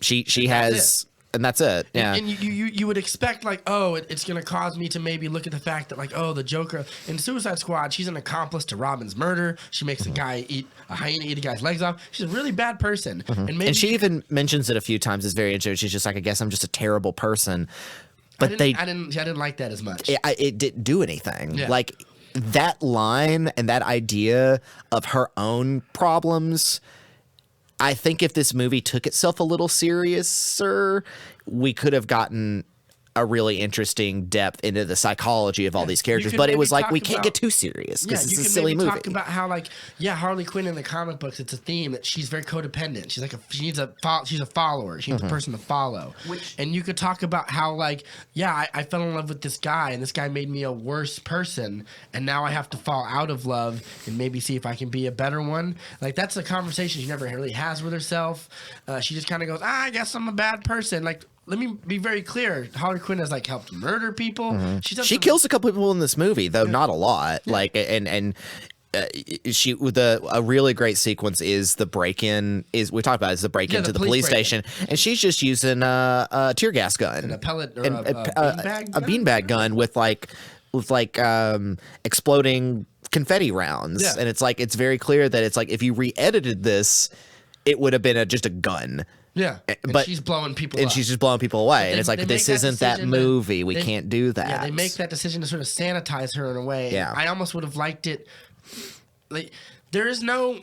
she has. And that's it. Yeah. And you would expect like, oh, it's going to cause me to maybe look at the fact that like, oh, the Joker in Suicide Squad, she's an accomplice to Robin's murder. She makes a hyena eat a guy's legs off. She's a really bad person. And maybe And she even mentions it a few times. It's very interesting. She's just like, I guess I'm just a terrible person. But I didn't like that as much. it didn't do anything. Yeah. Like, that line and that idea of her own problems. I think if this movie took itself a little seriouser, we could have gotten a really interesting depth into the psychology of all these characters. could But it maybe was like, talk we can't about- get too serious Yeah, because you it's a can silly maybe movie. talk about how like, Harley Quinn in the comic books, it's a theme that she's very codependent. She's like she's a follower. She needs a person to follow. And you could talk about how like, I fell in love with this guy, and this guy made me a worse person, and now I have to fall out of love and maybe see if I can be a better one. Like, that's a conversation she never really has with herself. She just kind of goes, I guess I'm a bad person. Like, let me be very clear. Harley Quinn has like helped murder people. She kills a couple people in this movie, though not a lot. Like, and she with a really great sequence is the break-in. We talked about it, is the break into the police break-in. station, and she's just using a tear gas gun And a pellet or and a beanbag gun? beanbag gun with exploding confetti rounds. Yeah. And it's like, it's very clear that it's like, if you re-edited this, it would have been just a gun. Yeah, and but- she's blowing people And up. she's just blowing people away. And it's like, they this make that isn't that decision to- movie. We they- can't do that. Yeah, they make that decision to sort of sanitize her in a way. Yeah. I almost would have liked it. Like, there is no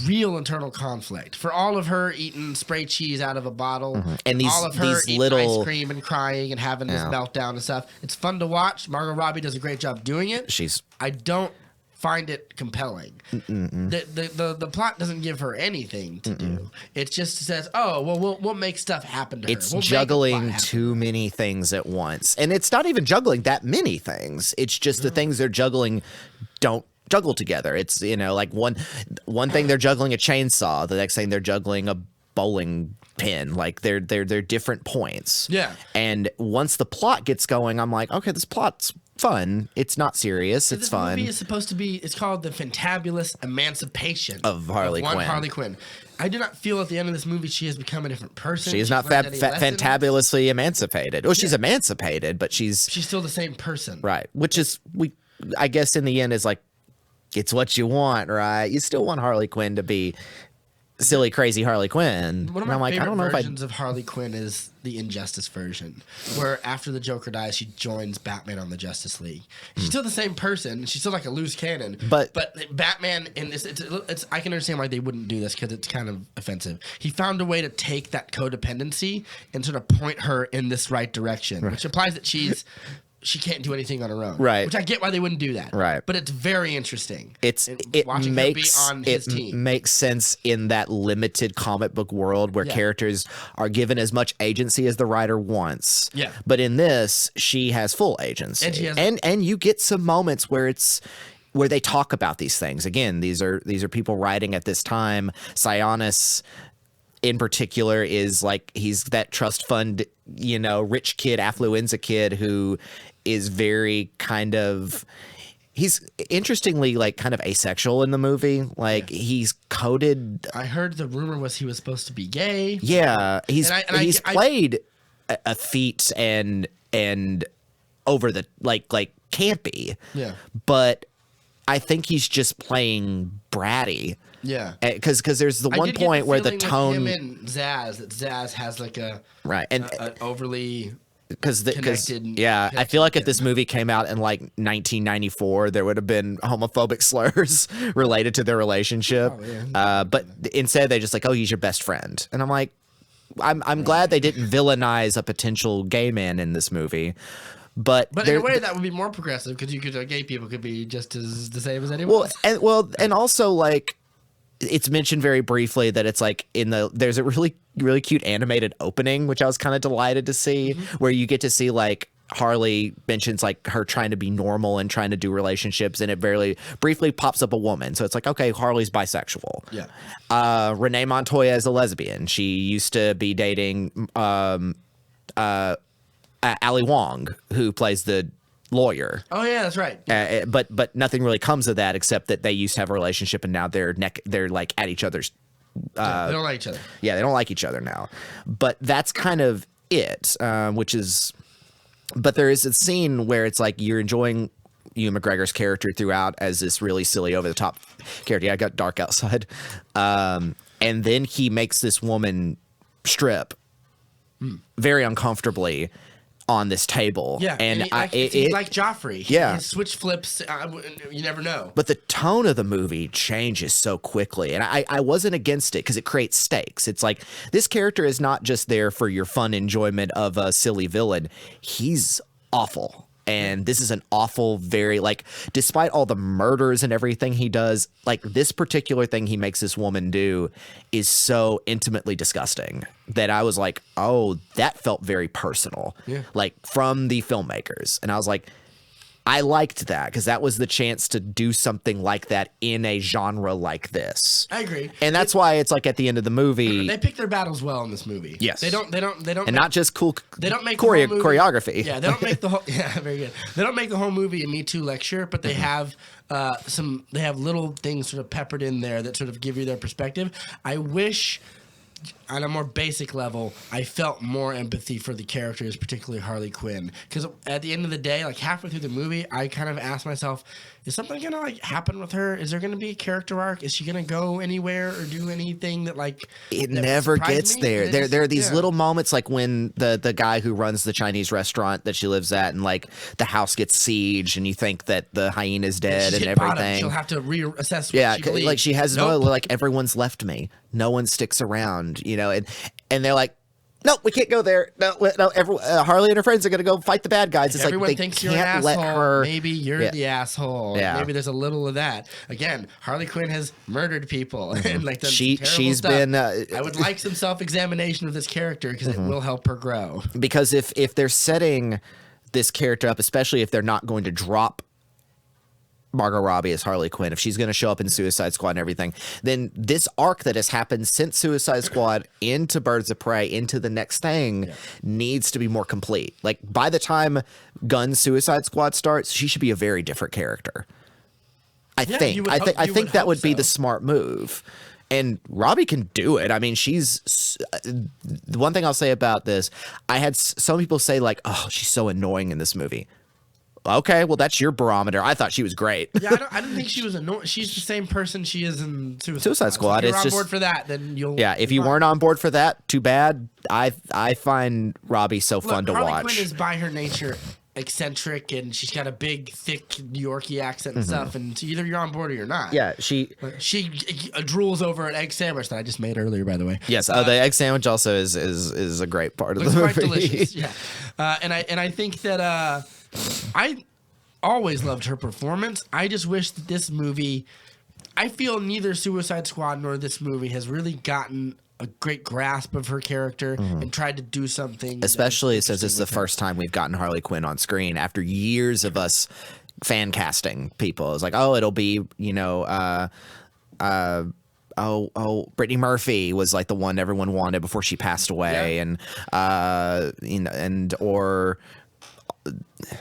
real internal conflict for all of her eating spray cheese out of a bottle, And all of her these eating little- ice cream and crying and having this Yeah. meltdown and stuff. It's fun to watch. Margot Robbie does a great job doing it. I don't find it compelling. The plot doesn't give her anything to do. It just says, "Oh, well, we'll make stuff happen to her." It's We'll make a plot juggling happen. too many things at once. And it's not even juggling that many things. It's just the things they're juggling don't juggle together. It's, like one thing they're juggling a chainsaw, the next thing they're juggling a bowling pin. Like they're different points. Yeah. And once the plot gets going, I'm like, okay, this plot's fun. It's not serious. It's This fun. movie is supposed to be. It's called the Fantabulous Emancipation Of Harley one Quinn. Harley Quinn. I do not feel at the end of this movie she has become a different person. She's She's not learned any lessons. fantabulously emancipated. Well, she's emancipated, but she's She's still the same person. right. Which is I guess in the end is like, it's what you want, right? You still want Harley Quinn to be silly, crazy Harley Quinn. One of And my I'm like, favorite I don't know if I. versions of Harley Quinn is the Injustice version, where after the Joker dies, she joins Batman on the Justice League. She's still the same person. She's still like a loose cannon. But- Batman in this, it's I can understand why they wouldn't do this because it's kind of offensive. He found a way to take that codependency and sort of point her in this right direction, which implies that she can't do anything on her own. Right. Which I get why they wouldn't do that. Right. But it's very interesting. It Watching her be makes on his team. makes sense in that limited comic book world where Yeah. characters are given as much agency as the writer wants. Yeah. But in this, she has full agency, And she has- and you get some moments where they talk about these things. Again, these are people writing at this time. Sionis in particular is like, he's that trust fund, rich kid, affluenza kid who is very kind of, he's interestingly like kind of asexual in the movie. Like he's coded. I heard the rumor was he was supposed to be gay. Yeah. He's And I- played a feat and over the like campy. Yeah. But I think he's just playing bratty. Yeah. Because there's the I one did get point where the feeling with tone, him and Zaz, that Zaz has like a right, and an overly because connected- yeah, I feel like if connected this movie came out in like 1994, there would have been homophobic slurs related to their relationship. Oh, yeah. But instead, they just like, oh, he's your best friend, and I'm like, I'm glad they didn't villainize a potential gay man in this movie. But But in a way, that would be more progressive because you could gay people could be just as the same as anyone well, else. and also like it's mentioned very briefly that it's like there's a really really cute animated opening, which I was kind of delighted to see, where you get to see like Harley mentions like her trying to be normal and trying to do relationships, and it briefly pops up a woman. So it's like, okay, Harley's bisexual. Yeah. Renee Montoya is a lesbian. She used to be dating Ali Wong, who plays the lawyer. Oh yeah, that's right. But nothing really comes of that except that they used to have a relationship and now they're like at each other's. they don't like each other. Yeah, they don't like each other now. But that's kind of it, which is. But there is a scene where it's like you're enjoying Ewan McGregor's character throughout as this really silly, over the top character. Yeah, I got dark outside, and then he makes this woman strip very uncomfortably on this table. Yeah, and he's like Joffrey. Yeah. His switch flips. You never know. But the tone of the movie changes so quickly. And I wasn't against it because it creates stakes. It's like this character is not just there for your fun enjoyment of a silly villain. He's awful. And this is an awful, very, like, despite all the murders and everything he does, like, this particular thing he makes this woman do is so intimately disgusting that I was like, oh, that felt very personal. Yeah. Like, from the filmmakers. And I was like, I liked that because that was the chance to do something like that in a genre like this. I agree. And that's why it's like at the end of the movie, They pick their battles well in this movie. Yes. They don't. and not just cool They don't make the whole movie- choreography. Yeah, they don't make the whole. Yeah, very good. They don't make the whole movie a Me Too lecture, but they have They have little things sort of peppered in there that sort of give you their perspective. I wish, on a more basic level, I felt more empathy for the characters, particularly Harley Quinn, because at the end of the day, like halfway through the movie, I kind of asked myself, is something gonna like happen with her? Is there gonna be a character arc? Is she gonna go anywhere or do anything that like It that never surprised gets me? there. And it There are just- these yeah. little moments like when the guy who runs the Chinese restaurant that she lives at and like the house gets sieged and you think that the hyena's dead She's and hit bottom. everything. She'll have to reassess. Yeah, what she believes. like she has Nope. no, like everyone's left me. No one sticks around, and they're like, no, we can't go there. No, Harley and her friends are gonna go fight the bad guys. It's Everyone like they thinks you're an can't let asshole. her. Maybe you're Yeah. the asshole. Yeah. Maybe there's a little of that. Again, Harley Quinn has murdered people and like done some terrible She's stuff. been. I would like some self-examination of this character because it will help her grow. Because if they're setting this character up, especially if they're not going to drop Margot Robbie as Harley Quinn, if she's going to show up in Suicide Squad and everything, then this arc that has happened since Suicide Squad into Birds of Prey into the next thing needs to be more complete. Like by the time Gunn's Suicide Squad starts, she should be a very different character. I think that would be the smart move. And Robbie can do it. I mean, the one thing I'll say about this, I had some people say like, oh, she's so annoying in this movie. Okay, well, that's your barometer. I thought she was great. Yeah, I don't think she was annoying. She's the same person she is in Suicide Squad. So if you're it's on just, board for that, then you'll. Yeah, if you weren't on board for that, too bad. I find Robbie so fun to Harley watch. Quinn is by her nature eccentric, and she's got a big, thick New Yorkie accent and stuff. And either you're on board or you're not. Yeah, she drools over an egg sandwich that I just made earlier, by the way. Yes, the egg sandwich also is a great part of the movie. Quite delicious. Yeah, and I think that I always loved her performance. I just wish that this movie, I feel neither Suicide Squad nor this movie has really gotten a great grasp of her character and tried to do something. Especially since it's the first time we've gotten Harley Quinn on screen after years of us fan casting people. It's like, oh, it'll be, Brittany Murphy was like the one everyone wanted before she passed away. Yeah. Or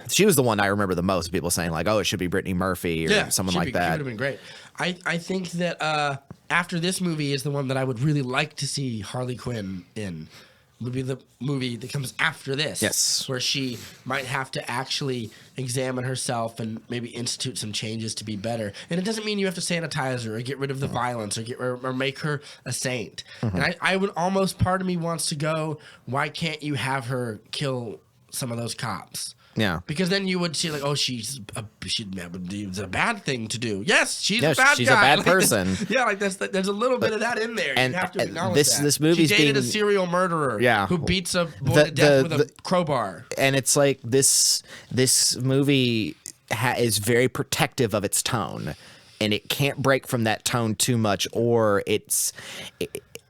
she was the one I remember the most, people saying like, oh, it should be Brittany Murphy or someone like that. She would have been great. I think that after this movie is the one that I would really like to see Harley Quinn in. Would be the movie that comes after this. Yes. Where she might have to actually examine herself and maybe institute some changes to be better. And it doesn't mean you have to sanitize her or get rid of the violence or make her a saint. And I would almost, part of me wants to go, why can't you have her kill some of those cops? Yeah. Because then you would see like, oh, it's a bad thing to do. Yes, she's a bad she's guy. a bad person. Yeah, like there's a little bit of that in there. And you have to acknowledge that. this movie's she dated being a serial murderer. Yeah. Who beats a boy to death with a crowbar. And it's like this movie is very protective of its tone, and it can't break from that tone too much, or it's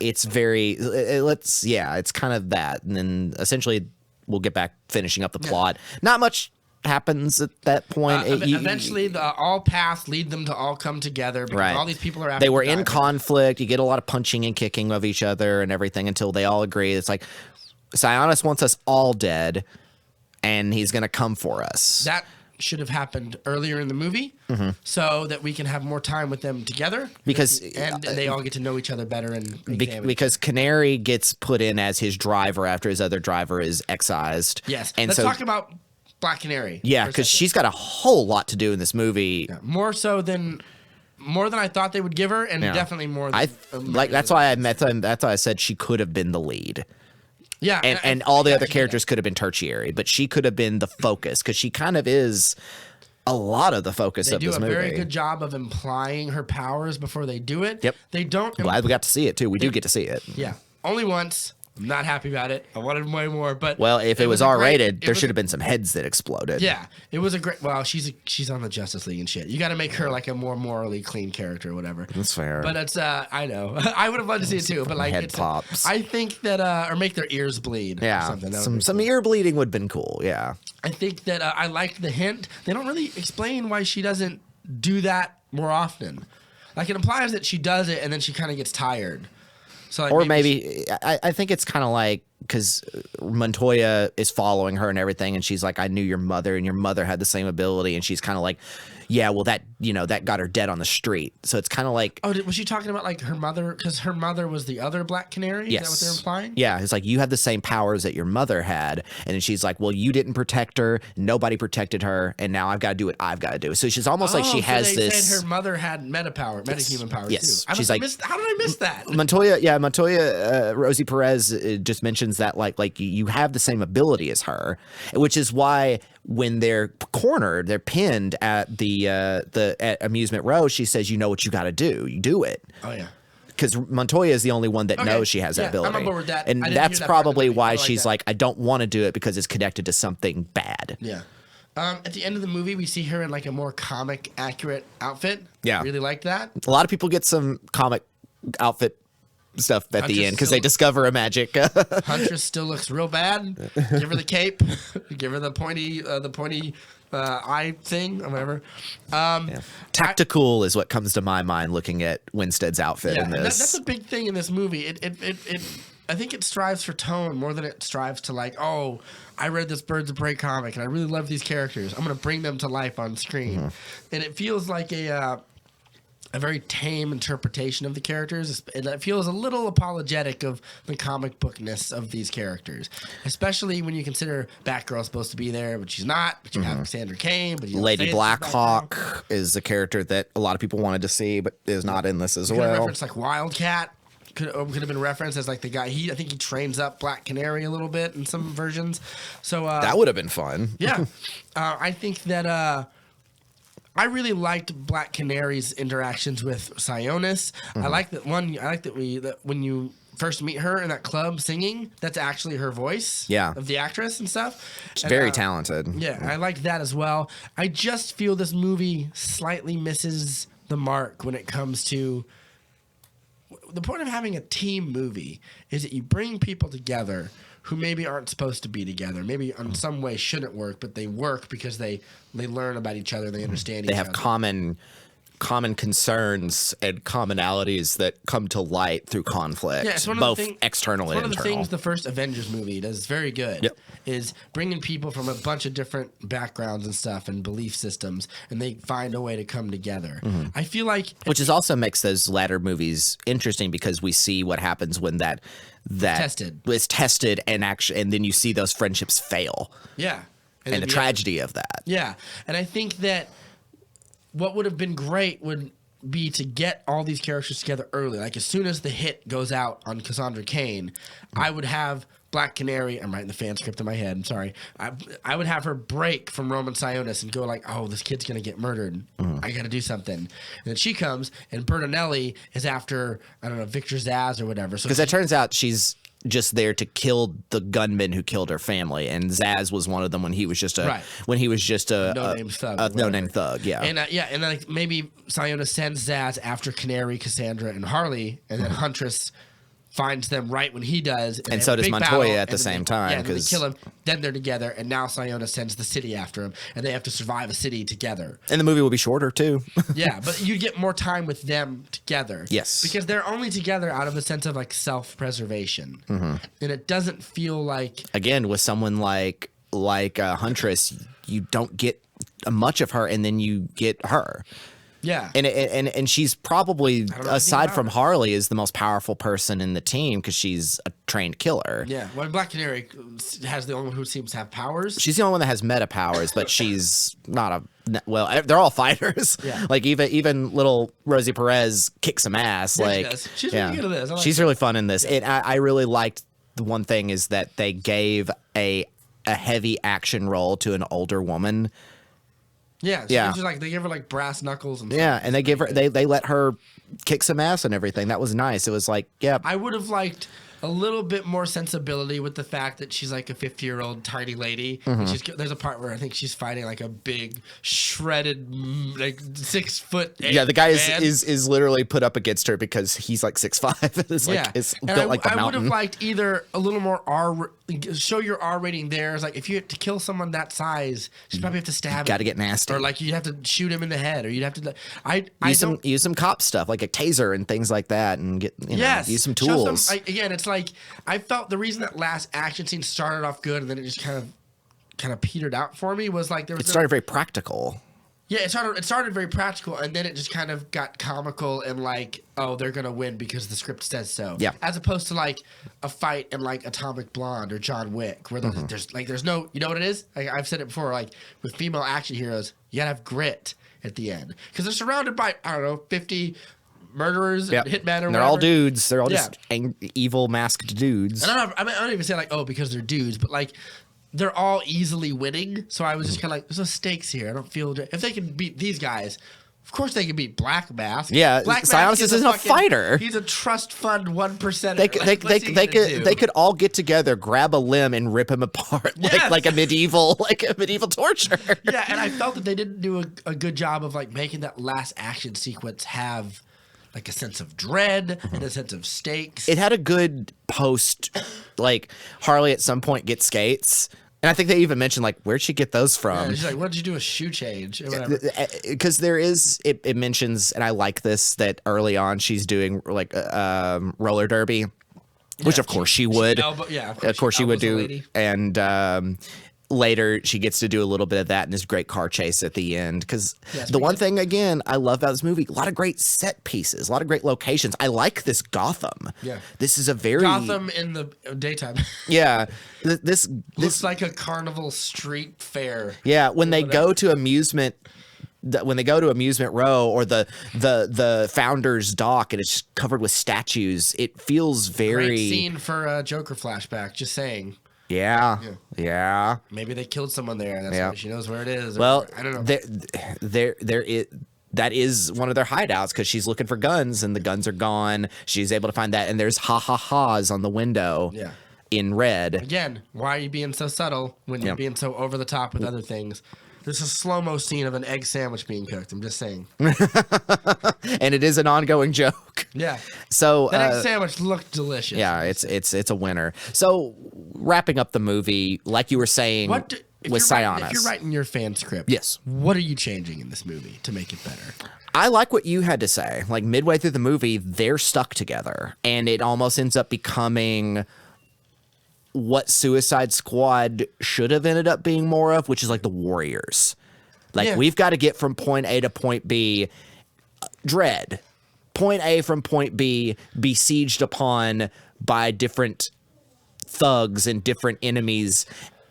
very it's kind of that, and then essentially we'll get back finishing up the plot. Not much happens at that point. Eventually, all paths lead them to all come together because all these people are after they were in conflict. You get a lot of punching and kicking of each other and everything until they all agree. It's like Sionis wants us all dead, and he's going to come for us. That should have happened earlier in the movie so that we can have more time with them together and they all get to know each other better because Canary gets put in as his driver after his other driver is excised. Yes. And let's talk about Black Canary. Yeah, because she's got a whole lot to do in this movie. Yeah, more than I thought they would give her, and definitely more than that's why I said she could have been the lead. Yeah, and all the other characters could have been tertiary, but she could have been the focus because she kind of is a lot of the focus of this movie. They do a very good job of implying her powers before they do it. Yep. They don't. Glad we got to see it too. We do get to see it. Yeah. Only once. I'm not happy about it. I wanted way more, but if it was R-rated, there should have been some heads that exploded. Yeah, it was a great. Well, she's on the Justice League and shit. You got to make her like a more morally clean character or whatever. That's fair. But it's I know I would have loved to see it too, but like head pops. I think that or make their ears bleed. Yeah, or something. Some ear bleeding would have been cool. Yeah. I think that I liked the hint. They don't really explain why she doesn't do that more often. Like it implies that she does it and then she kind of gets tired. So like or maybe I think it's kind of like because Montoya is following her and everything, and she's like, I knew your mother, and your mother had the same ability, and she's kind of like, yeah, well, that got her dead on the street. So it's kind of like, was she talking about like her mother? Because her mother was the other Black Canary. Yes. Is that what they're implying? Yeah, it's like you had the same powers that your mother had, and then she's like, well, you didn't protect her, nobody protected her, and now I've got to do what I've got to do. So she's almost like she has they this. Said her mother had metahuman powers yes. too. She's like, how did I miss that? Montoya, Rosie Perez just mentions that like you have the same ability as her, which is why when they're cornered, they're pinned at the at Amusement Row, she says, you know what you got to do. You do it. Oh, yeah. Because Montoya is the only one that knows she has that ability. I'm on board with that. And that's probably why she's like, I don't want to do it because it's connected to something bad. Yeah. At the end of the movie, we see her in like a more comic accurate outfit. Yeah. Really like that. A lot of people get some comic outfit stuff at Huntress the end because they discover a magic. Huntress still looks real bad. Give her the cape. Give her the pointy eye thing or whatever. Tactical is what comes to my mind looking at Winstead's outfit in and this. that's a big thing in this movie. I think it strives for tone more than it strives to like, oh, I read this Birds of Prey comic and I really love these characters. I'm going to bring them to life on screen. And it feels like a very tame interpretation of the characters. It feels a little apologetic of the comic bookness of these characters, especially when you consider Batgirl's supposed to be there, but she's not. But you have Cassandra Cain. But you Lady Blackhawk is a character that a lot of people wanted to see, but is not in this as well. Reference like Wildcat could have been referenced as like the guy. I think he trains up Black Canary a little bit in some versions. So that would have been fun. Yeah, I think that. I really liked Black Canary's interactions with Sionis. I like that one. I like that when you first meet her in that club singing, that's actually her voice. Yeah. Of the actress and stuff. She's very talented. Yeah, I liked that as well. I just feel this movie slightly misses the mark when it comes to the point of having a team movie is that you bring people together who maybe aren't supposed to be together, maybe in some way shouldn't work, but they work because they learn about each other, they understand each other. They have common concerns and commonalities that come to light through conflict, both external and internal. One of the things the first Avengers movie does very good is bringing people from a bunch of different backgrounds and stuff and belief systems, and they find a way to come together. I feel like... Which is also makes those latter movies interesting because we see what happens when that was tested and then you see those friendships fail. Yeah. And the tragedy of that. Yeah. And I think that what would have been great would be to get all these characters together early. Like as soon as the hit goes out on Cassandra Cain, I would have Black Canary. I'm writing the fan script in my head. I'm sorry. I would have her break from Roman Sionis and go like, oh, this kid's going to get murdered. I got to do something. And then she comes and Bertinelli is after, I don't know, Victor Zsasz or whatever. Because it turns out she's just there to kill the gunman who killed her family, and Zsasz was one of them when he was just a no-name thug. Yeah, and and then like maybe Sionis sends Zsasz after Canary, Cassandra, and Harley, and then Huntress finds them right when he does, and so does Montoya at the same time. Yeah, and they kill him. Then they're together, and now Sionis sends the city after him, and they have to survive a city together. And the movie will be shorter too. Yeah, but you get more time with them together. Yes, because they're only together out of a sense of like self-preservation, and it doesn't feel like again with someone like Huntress, you don't get much of her, and then you get her. Yeah, and she's probably, aside from Harley, is the most powerful person in the team because she's a trained killer. Yeah, well, Black Canary has the only one who seems to have powers. She's the only one that has meta powers, but she's not they're all fighters. Yeah. Like even little Rosie Perez kicks some ass. Yeah, like she does. She's really good at this. She's really fun in this. And I really liked the one thing is that they gave a heavy action role to an older woman. Yeah, yeah. Like they give her like brass knuckles and stuff. And they let her kick some ass and everything. That was nice. It was like, yeah. I would have liked a little bit more sensibility with the fact that she's like a 50-year-old tiny lady. There's a part where I think she's fighting like a big shredded like 6 foot. Yeah, the guy is literally put up against her because he's like 6'5". It's like it's built like the mountain. I would have liked either a little more show your R rating there. It's like if you had to kill someone that size, you probably have to stab him. Got to get nasty, or like you'd have to shoot him in the head, or you'd have to. Use some cop stuff like a taser and things like that, and use some tools. Again, it's like I felt the reason that last action scene started off good and then it just kind of petered out for me was like it started very practical. Yeah, it started very practical and then it just kind of got comical and like, oh, they're gonna win because the script says so. Yeah. As opposed to like a fight in like Atomic Blonde or John Wick where there's no, you know what it is? Like, I've said it before, like with female action heroes, you gotta have grit at the end because they're surrounded by 50 murderers and hitmen or whatever. They're all dudes. They're all just evil masked dudes. And I don't even say like, oh, because they're dudes, but like they're all easily winning. So I was just kind of like, there's no stakes here. I don't feel if they can beat these guys. Of course they can beat Black Mask. Yeah, Sionis isn't a fighter. He's a trust fund 1%. They could all get together, grab a limb, and rip him apart like a medieval torture. Yeah, and I felt that they didn't do a good job of like making that last action sequence have like a sense of dread and a sense of stakes. It had a good post, like Harley at some point gets skates. And I think they even mentioned like, where'd she get those from? Yeah, she's like, what did you do a shoe change or whatever? Because there is, it mentions, and I like this, that early on she's doing like roller derby, which of course she would. Of course she would do. And later she gets to do a little bit of that in this great car chase at the end. Because the one thing, again, I love about this movie, a lot of great set pieces, a lot of great locations. I like this Gotham. Yeah. This is a very... Gotham in the daytime. Yeah. This looks like a carnival street fair. Yeah, when they go to amusement row or the founder's dock and it's covered with statues, it feels very... Great scene for a Joker flashback, just saying. Yeah. Maybe they killed someone there. That's why she knows where it is. Well, I don't know. That is one of their hideouts because she's looking for guns and the guns are gone. She's able to find that, and there's ha-ha-ha's on the window in red. Again, why are you being so subtle when you're being so over the top with other things? There's a slow-mo scene of an egg sandwich being cooked. I'm just saying. And it is an ongoing joke. Yeah. So that egg sandwich looked delicious. Yeah, it's a winner. So wrapping up the movie, like you were saying, with Sionis. If you're writing your fan script, yes, what are you changing in this movie to make it better? I like what you had to say. Like midway through the movie, they're stuck together, and it almost ends up becoming what Suicide Squad should have ended up being more of, which is like the Warriors. Like we've got to get from point A to point B. Dread. Point A from point B, besieged upon by different thugs and different enemies,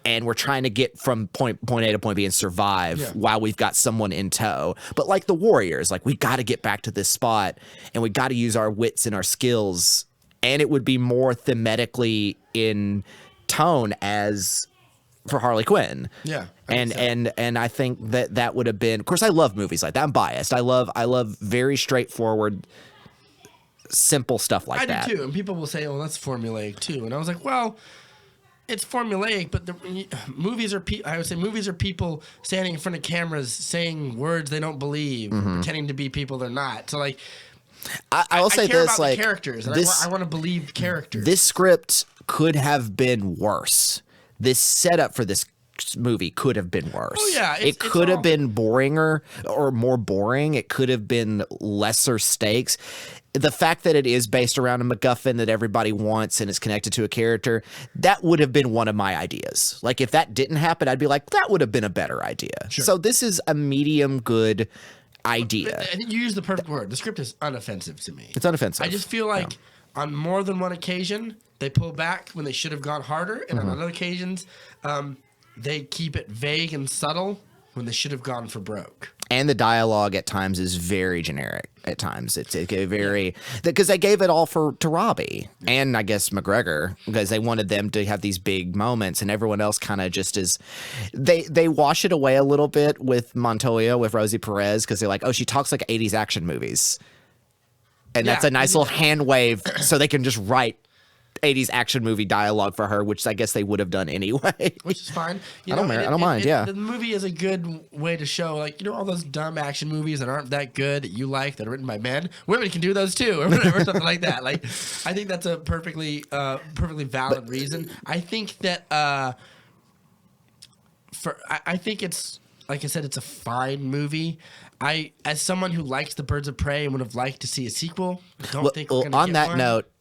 and we're trying to get from point A to point B and survive while we've got someone in tow. But like the Warriors, like we got to get back to this spot, and we got to use our wits and our skills, and it would be more thematically in tone as for Harley Quinn. Yeah. And I think that would have been, of course I love movies like that. I'm biased. I love very straightforward, simple stuff like that. I do too. And people will say, "Oh, that's formulaic too." And I was like, "Well, it's formulaic, but movies are people standing in front of cameras saying words they don't believe, pretending to be people they're not." So like, I will say care this: about like the characters, and I want to believe characters. This script could have been worse. This setup for this movie could have been worse. Oh yeah, it could have been boringer or more boring. It could have been lesser stakes. The fact that it is based around a MacGuffin that everybody wants and is connected to a character, that would have been one of my ideas. Like if that didn't happen, I'd be like, that would have been a better idea. Sure. So this is a medium good idea. I think you used the perfect word. The script is unoffensive to me. It's unoffensive. I just feel like on more than one occasion, they pull back when they should have gone harder. And on other occasions, they keep it vague and subtle when they should have gone for broke. And the dialogue at times is very generic. At times, it's very because they gave it all to Robbie and I guess McGregor because they wanted them to have these big moments, and everyone else kind of just is. They wash it away a little bit with Montoya with Rosie Perez because they're like, oh, she talks like 80s action movies, and that's a nice little hand wave so they can just write 80s action movie dialogue for her, which I guess they would have done anyway. Which is fine. I don't mind. The movie is a good way to show, like, all those dumb action movies that aren't that good that you like that are written by men. Women can do those too, or whatever, something like that. Like, I think that's a perfectly valid reason. I think that I think it's, like I said, it's a fine movie. As someone who likes the Birds of Prey and would have liked to see a sequel, don't think we're gonna on get that one. note.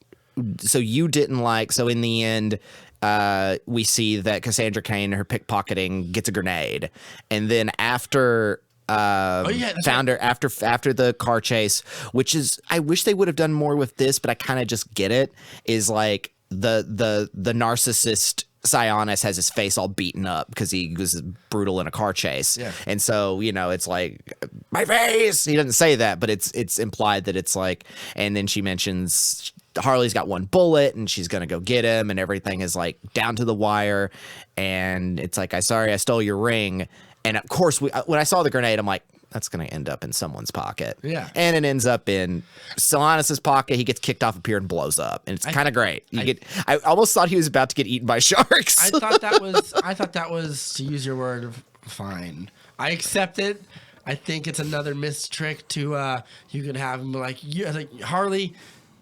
So you didn't like. So in the end, we see that Cassandra Cain, her pickpocketing, gets a grenade, and then after after the car chase, which is I wish they would have done more with this, but I kind of just get it. Is like the narcissist Sionis has his face all beaten up because he was brutal in a car chase, and so it's like my face. He doesn't say that, but it's implied that it's like, and then she mentions Harley's got one bullet and she's gonna go get him, and everything is like down to the wire, and it's like, I stole your ring, and of course when I saw the grenade, I'm like, that's gonna end up in someone's pocket, and it ends up in Sionis's pocket. He gets kicked off a pier and blows up, and it's kind of great. I almost thought he was about to get eaten by sharks. I thought that was, to use your word, fine. I accept it. I think it's another missed trick to you can have him like Harley.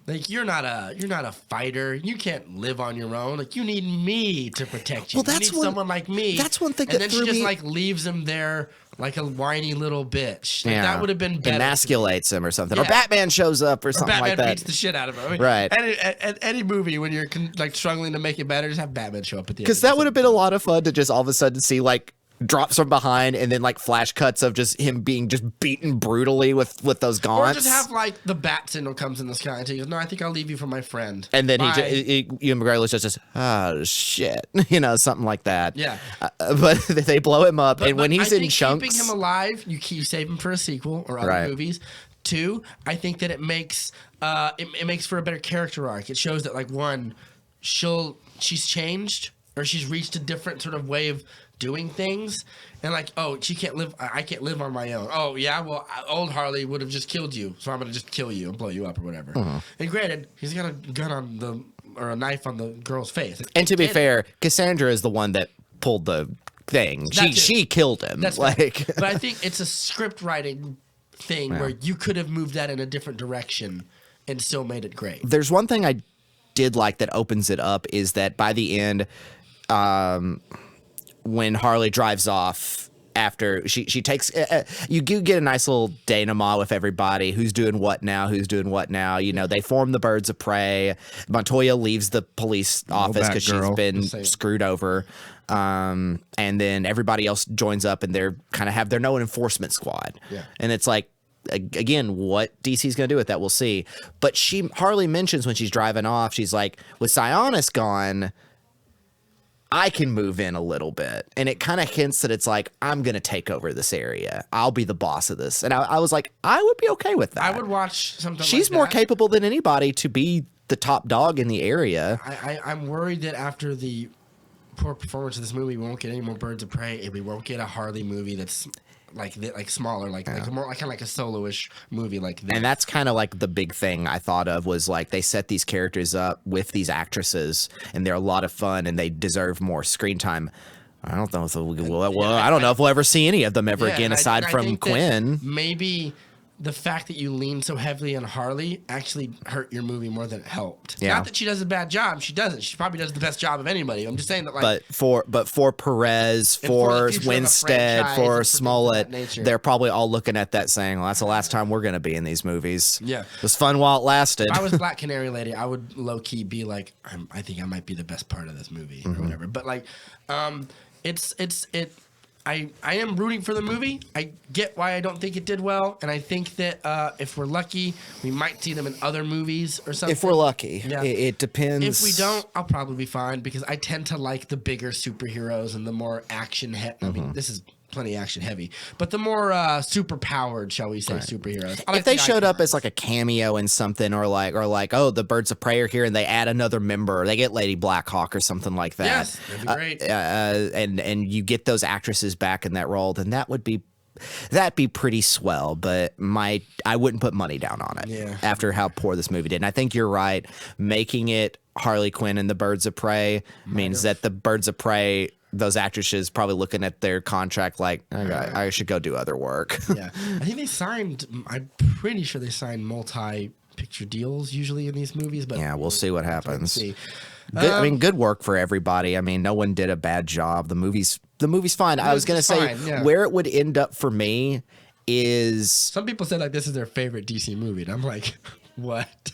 Like you're not a fighter. You can't live on your own. Like you need me to protect you. Well, that's you need someone like me. That's one thing and that then she threw just me. like leaves him there like a whiny little bitch. Like, that would have been better. Emasculates him or something. Or Yeah. Batman shows up or something Batman like that. beats the shit out of him. I mean, Right. Any movie when you're like struggling to make it better, just have Batman show up at the end. Because that would have been a lot of fun to just all of a sudden see like drops from behind and then like flash cuts of just him being just beaten brutally with those Or gaunts. just have like the bat signal comes in the sky and he goes, "No, I think I'll leave you for my friend." and then Bye. Ewan McGregor's just oh shit, something like that. Yeah. But they blow him up, and But when he's I in think chunks, keeping him alive, you save him for a sequel or other Right. movies. Two, I think that it makes it makes for a better character arc. It shows that like one, she's changed or she's reached a different sort of way of doing things, and like she can't live. I can't live on my own. Oh yeah, well old Harley would have just killed you, so I'm gonna just kill you and blow you up or whatever. And granted, he's got a gun on or a knife on the girl's face. Like, and to be and- fair, Cassandra is the one that pulled the thing. That's it. She killed him. That's like but I think it's a script writing thing where you could have moved that in a different direction and still made it great. there's one thing I did like that opens it up is that by the end, when Harley drives off after she takes, you do get a nice little denouement with everybody who's doing what now. They form the Birds of Prey. Montoya leaves the police office because she's Batgirl. been Same. screwed over. And then everybody else joins up and they're kind of have their own enforcement squad. Yeah. And it's like, again, what DC's going to do with that, we'll see. But Harley mentions when she's driving off, she's like, with Sionis gone, I can move in a little bit. And it kind of hints that it's like, I'm going to take over this area. I'll be the boss of this. And I was like, I would be okay with that. I would watch something She's like more that. capable than anybody to be the top dog in the area. I'm worried that after the poor performance of this movie, we won't get any more Birds of Prey, and we won't get a Harley movie that's like smaller, like more kind of like a solo-ish movie like this. And that's kind of like the big thing I thought of was like they set these characters up with these actresses and they're a lot of fun and they deserve more screen time. I don't know if I don't know if we'll ever see any of them ever Yeah, again and aside I from think that Quinn. Maybe the fact that you lean so heavily on Harley actually hurt your movie more than it helped. Yeah. Not that she does a bad job. She doesn't. She probably does the best job of anybody. I'm just saying that, like, But for Perez, And for the for future of the Winstead, franchise for and for things of Smollett, that nature. they're probably all looking at that saying, well, that's the last time we're going to be in these movies. Yeah. It was fun while it lasted. if I was Black Canary Lady, I would low key be like, I think I might be the best part of this movie or whatever. But like, I am rooting for the movie. I get why I don't think it did well, and I think that if we're lucky, we might see them in other movies or something. If we're lucky. Yeah. It depends. If we don't, I'll probably be fine because I tend to like the bigger superheroes and the more action heavy. I mean, this is plenty action heavy, but the more super powered, shall we say, superheroes. I like If they the showed up icons. as like a cameo in something or like oh, the Birds of Prey are here and they add another member, they get Lady Blackhawk or something like that. Yes, that'd be great. And you get those actresses back in that role, then that'd be pretty swell, but I wouldn't put money down on it Yeah. after how poor this movie did. And I think you're right. Making it Harley Quinn and the Birds of Prey means that the Birds of Prey, those actresses probably looking at their contract like, I should go do other work. Yeah, I think they signed. I'm pretty sure they signed multi-picture deals usually in these movies. But Yeah, we'll see what happens. see. Good work for everybody. I mean, no one did a bad job. The movie's fine. I was gonna is say fine, yeah. where it would end up for me is Some people said like this is their favorite DC movie, and I'm like, what?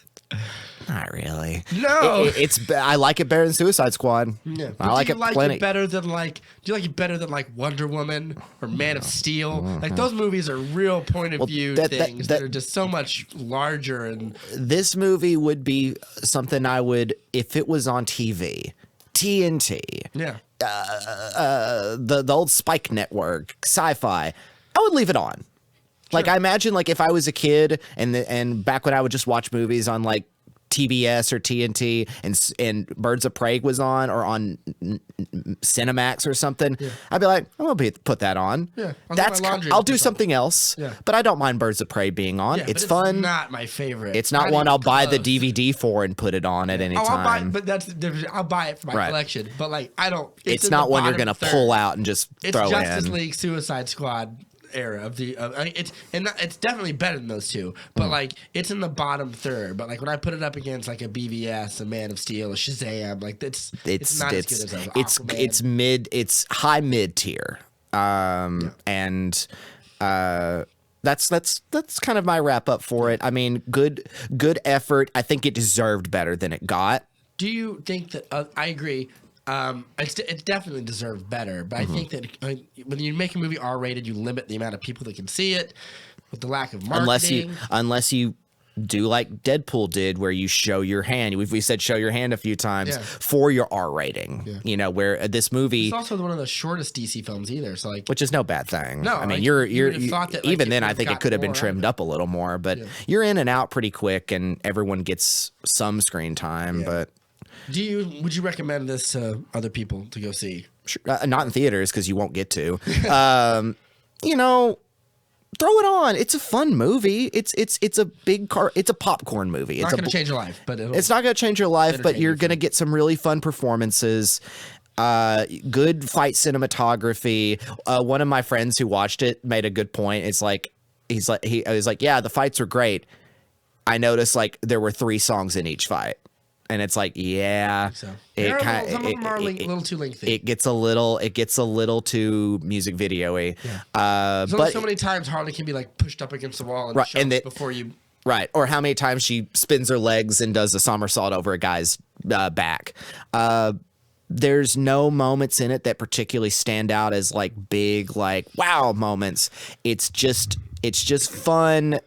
not really. No. I like it better than Suicide Squad. Yeah, I like do it you like plenty. it better than like? Do you like it better than like Wonder Woman or Man of Steel? Like those movies are real point of view that- things that- that are just so much larger and This movie would be something I would if it was on TV, TNT, yeah. the old Spike Network, Sci-Fi. I would leave it on. Like I imagine, like if I was a kid and back when I would just watch movies on like TBS or TNT and Birds of Prey was on or on Cinemax or something, I'd be like, I'm gonna put that on. Yeah, I'll do my laundry I'll or do something. something else. Yeah. But I don't mind Birds of Prey being on. Yeah, but it's fun. Not my favorite. It's not one even I'll buy the close. DVD for and put it on at any Oh, I'll buy, time. but that's the difference. I'll buy it for my Right. collection. But like, I don't. It's in not the one you're bottom gonna third. pull out and just It's throw Justice in. League, Suicide Squad, era of the. I mean, it's definitely better than those two, but like it's in the bottom third. But like when I put it up against like a BVS, a Man of Steel, a Shazam, like it's not as good as Aquaman. It's mid, it's high mid tier, and that's kind of my wrap up for it. I mean, good effort. I think it deserved better than it got. Do you think that I agree? It definitely deserved better, but I think that when you make a movie R-rated, you limit the amount of people that can see it with the lack of marketing. Unless you do like Deadpool did, where you show your hand. We said show your hand a few times for your R rating. Yeah. You know, where this movie. It's also one of the shortest DC films either. So like, which is no bad thing. No, I mean you thought that, like, even then I think it could have been trimmed up a little more, but you're in and out pretty quick, and everyone gets some screen time. But would you recommend this to other people to go see? Sure, not in theaters because you won't get to. You know, throw it on. It's a fun movie. It's a big car. It's a popcorn movie. It's not going to change your life, but it's not going to change your life. But you're going to get some really fun performances. Good fight cinematography. One of my friends who watched it made a good point. It's like he was like, yeah, the fights were great. I noticed like there were 3 songs in each fight. And it's like, yeah, some of them are a little too lengthy. It gets a little too music video-y. Yeah. But so many times Harley can be like pushed up against the wall and before you. Right. Or how many times she spins her legs and does a somersault over a guy's back. There's no moments in it that particularly stand out as like big, like wow moments. It's just fun.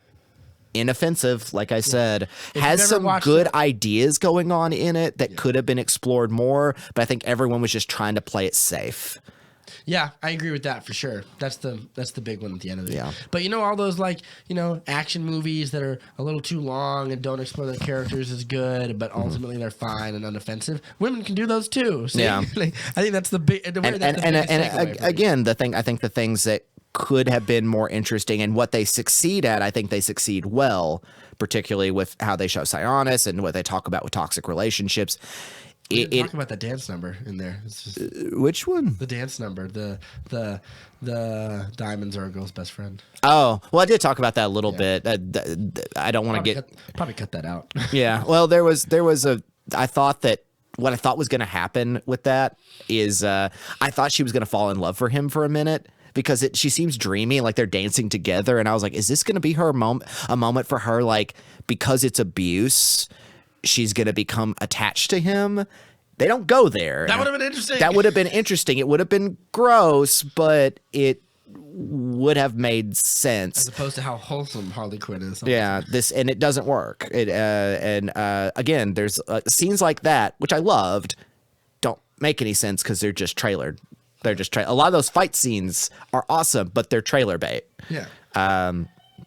Inoffensive, like I said, has some good ideas going on in it that could have been explored more, but I think everyone was just trying to play it safe. Yeah, I agree with that for sure. That's the big one at the end of it. Yeah. But you know, all those like, you know, action movies that are a little too long and don't explore their characters as good, but ultimately they're fine and unoffensive. Women can do those too. See? Yeah. Like, I think that's the big. Again, I think the things that could have been more interesting and what they succeed at, I think they succeed well, particularly with how they show Sionis and what they talk about with toxic relationships. Talk about the dance number in there. It's just, which one? The dance number. The diamonds are a girl's best friend. Oh, well, I did talk about that a little bit. I don't want to probably cut that out. Yeah. Well, there was I thought that what I thought was going to happen with that is I thought she was going to fall in love for him for a minute. Because she seems dreamy, like they're dancing together, and I was like, "Is this going to be a moment for her? Like, because it's abuse, she's going to become attached to him." They don't go there. That would have been interesting. That would have been interesting. It would have been gross, but it would have made sense as opposed to how wholesome Harley Quinn is. Yeah, and it doesn't work. Again, there's scenes like that which I loved. Don't make any sense because they're just trailered. They're just a lot of those fight scenes are awesome, but they're trailer bait. Yeah.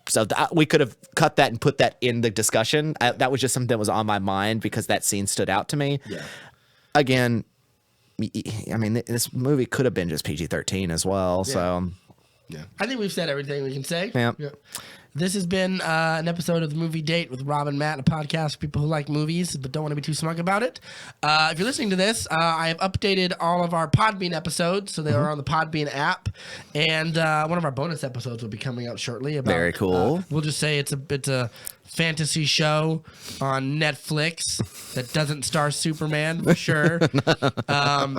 So we could have cut that and put that in the discussion. That was just something that was on my mind because that scene stood out to me. Yeah. Again, I mean, this movie could have been just PG-13 as well. Yeah. So. Yeah. I think we've said everything we can say. Yeah. This has been an episode of The Movie Date with Rob and Matt, a podcast for people who like movies but don't want to be too smug about it. If you're listening to this, I have updated all of our Podbean episodes, so they are on the Podbean app. And one of our bonus episodes will be coming out shortly. Very cool. We'll just say it's a fantasy show on Netflix that doesn't star Superman for sure. Like us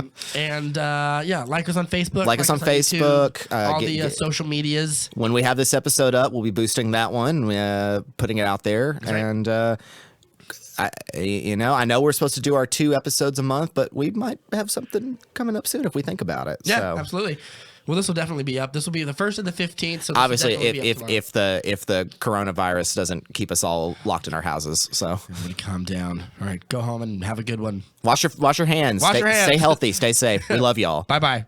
on Facebook. Like us on Facebook. YouTube, all the social medias. When we have this episode up, we'll be boosting that one, putting it out there. Right. And I know we're supposed to do our 2 episodes a month, but we might have something coming up soon if we think about it. Yeah, so. Absolutely. Well, this will definitely be up. This will be the 1st and the 15th. So obviously, if the coronavirus doesn't keep us all locked in our houses, so everybody calm down. All right, go home and have a good one. Wash your hands. Stay healthy. Stay safe. We love y'all. Bye. Bye.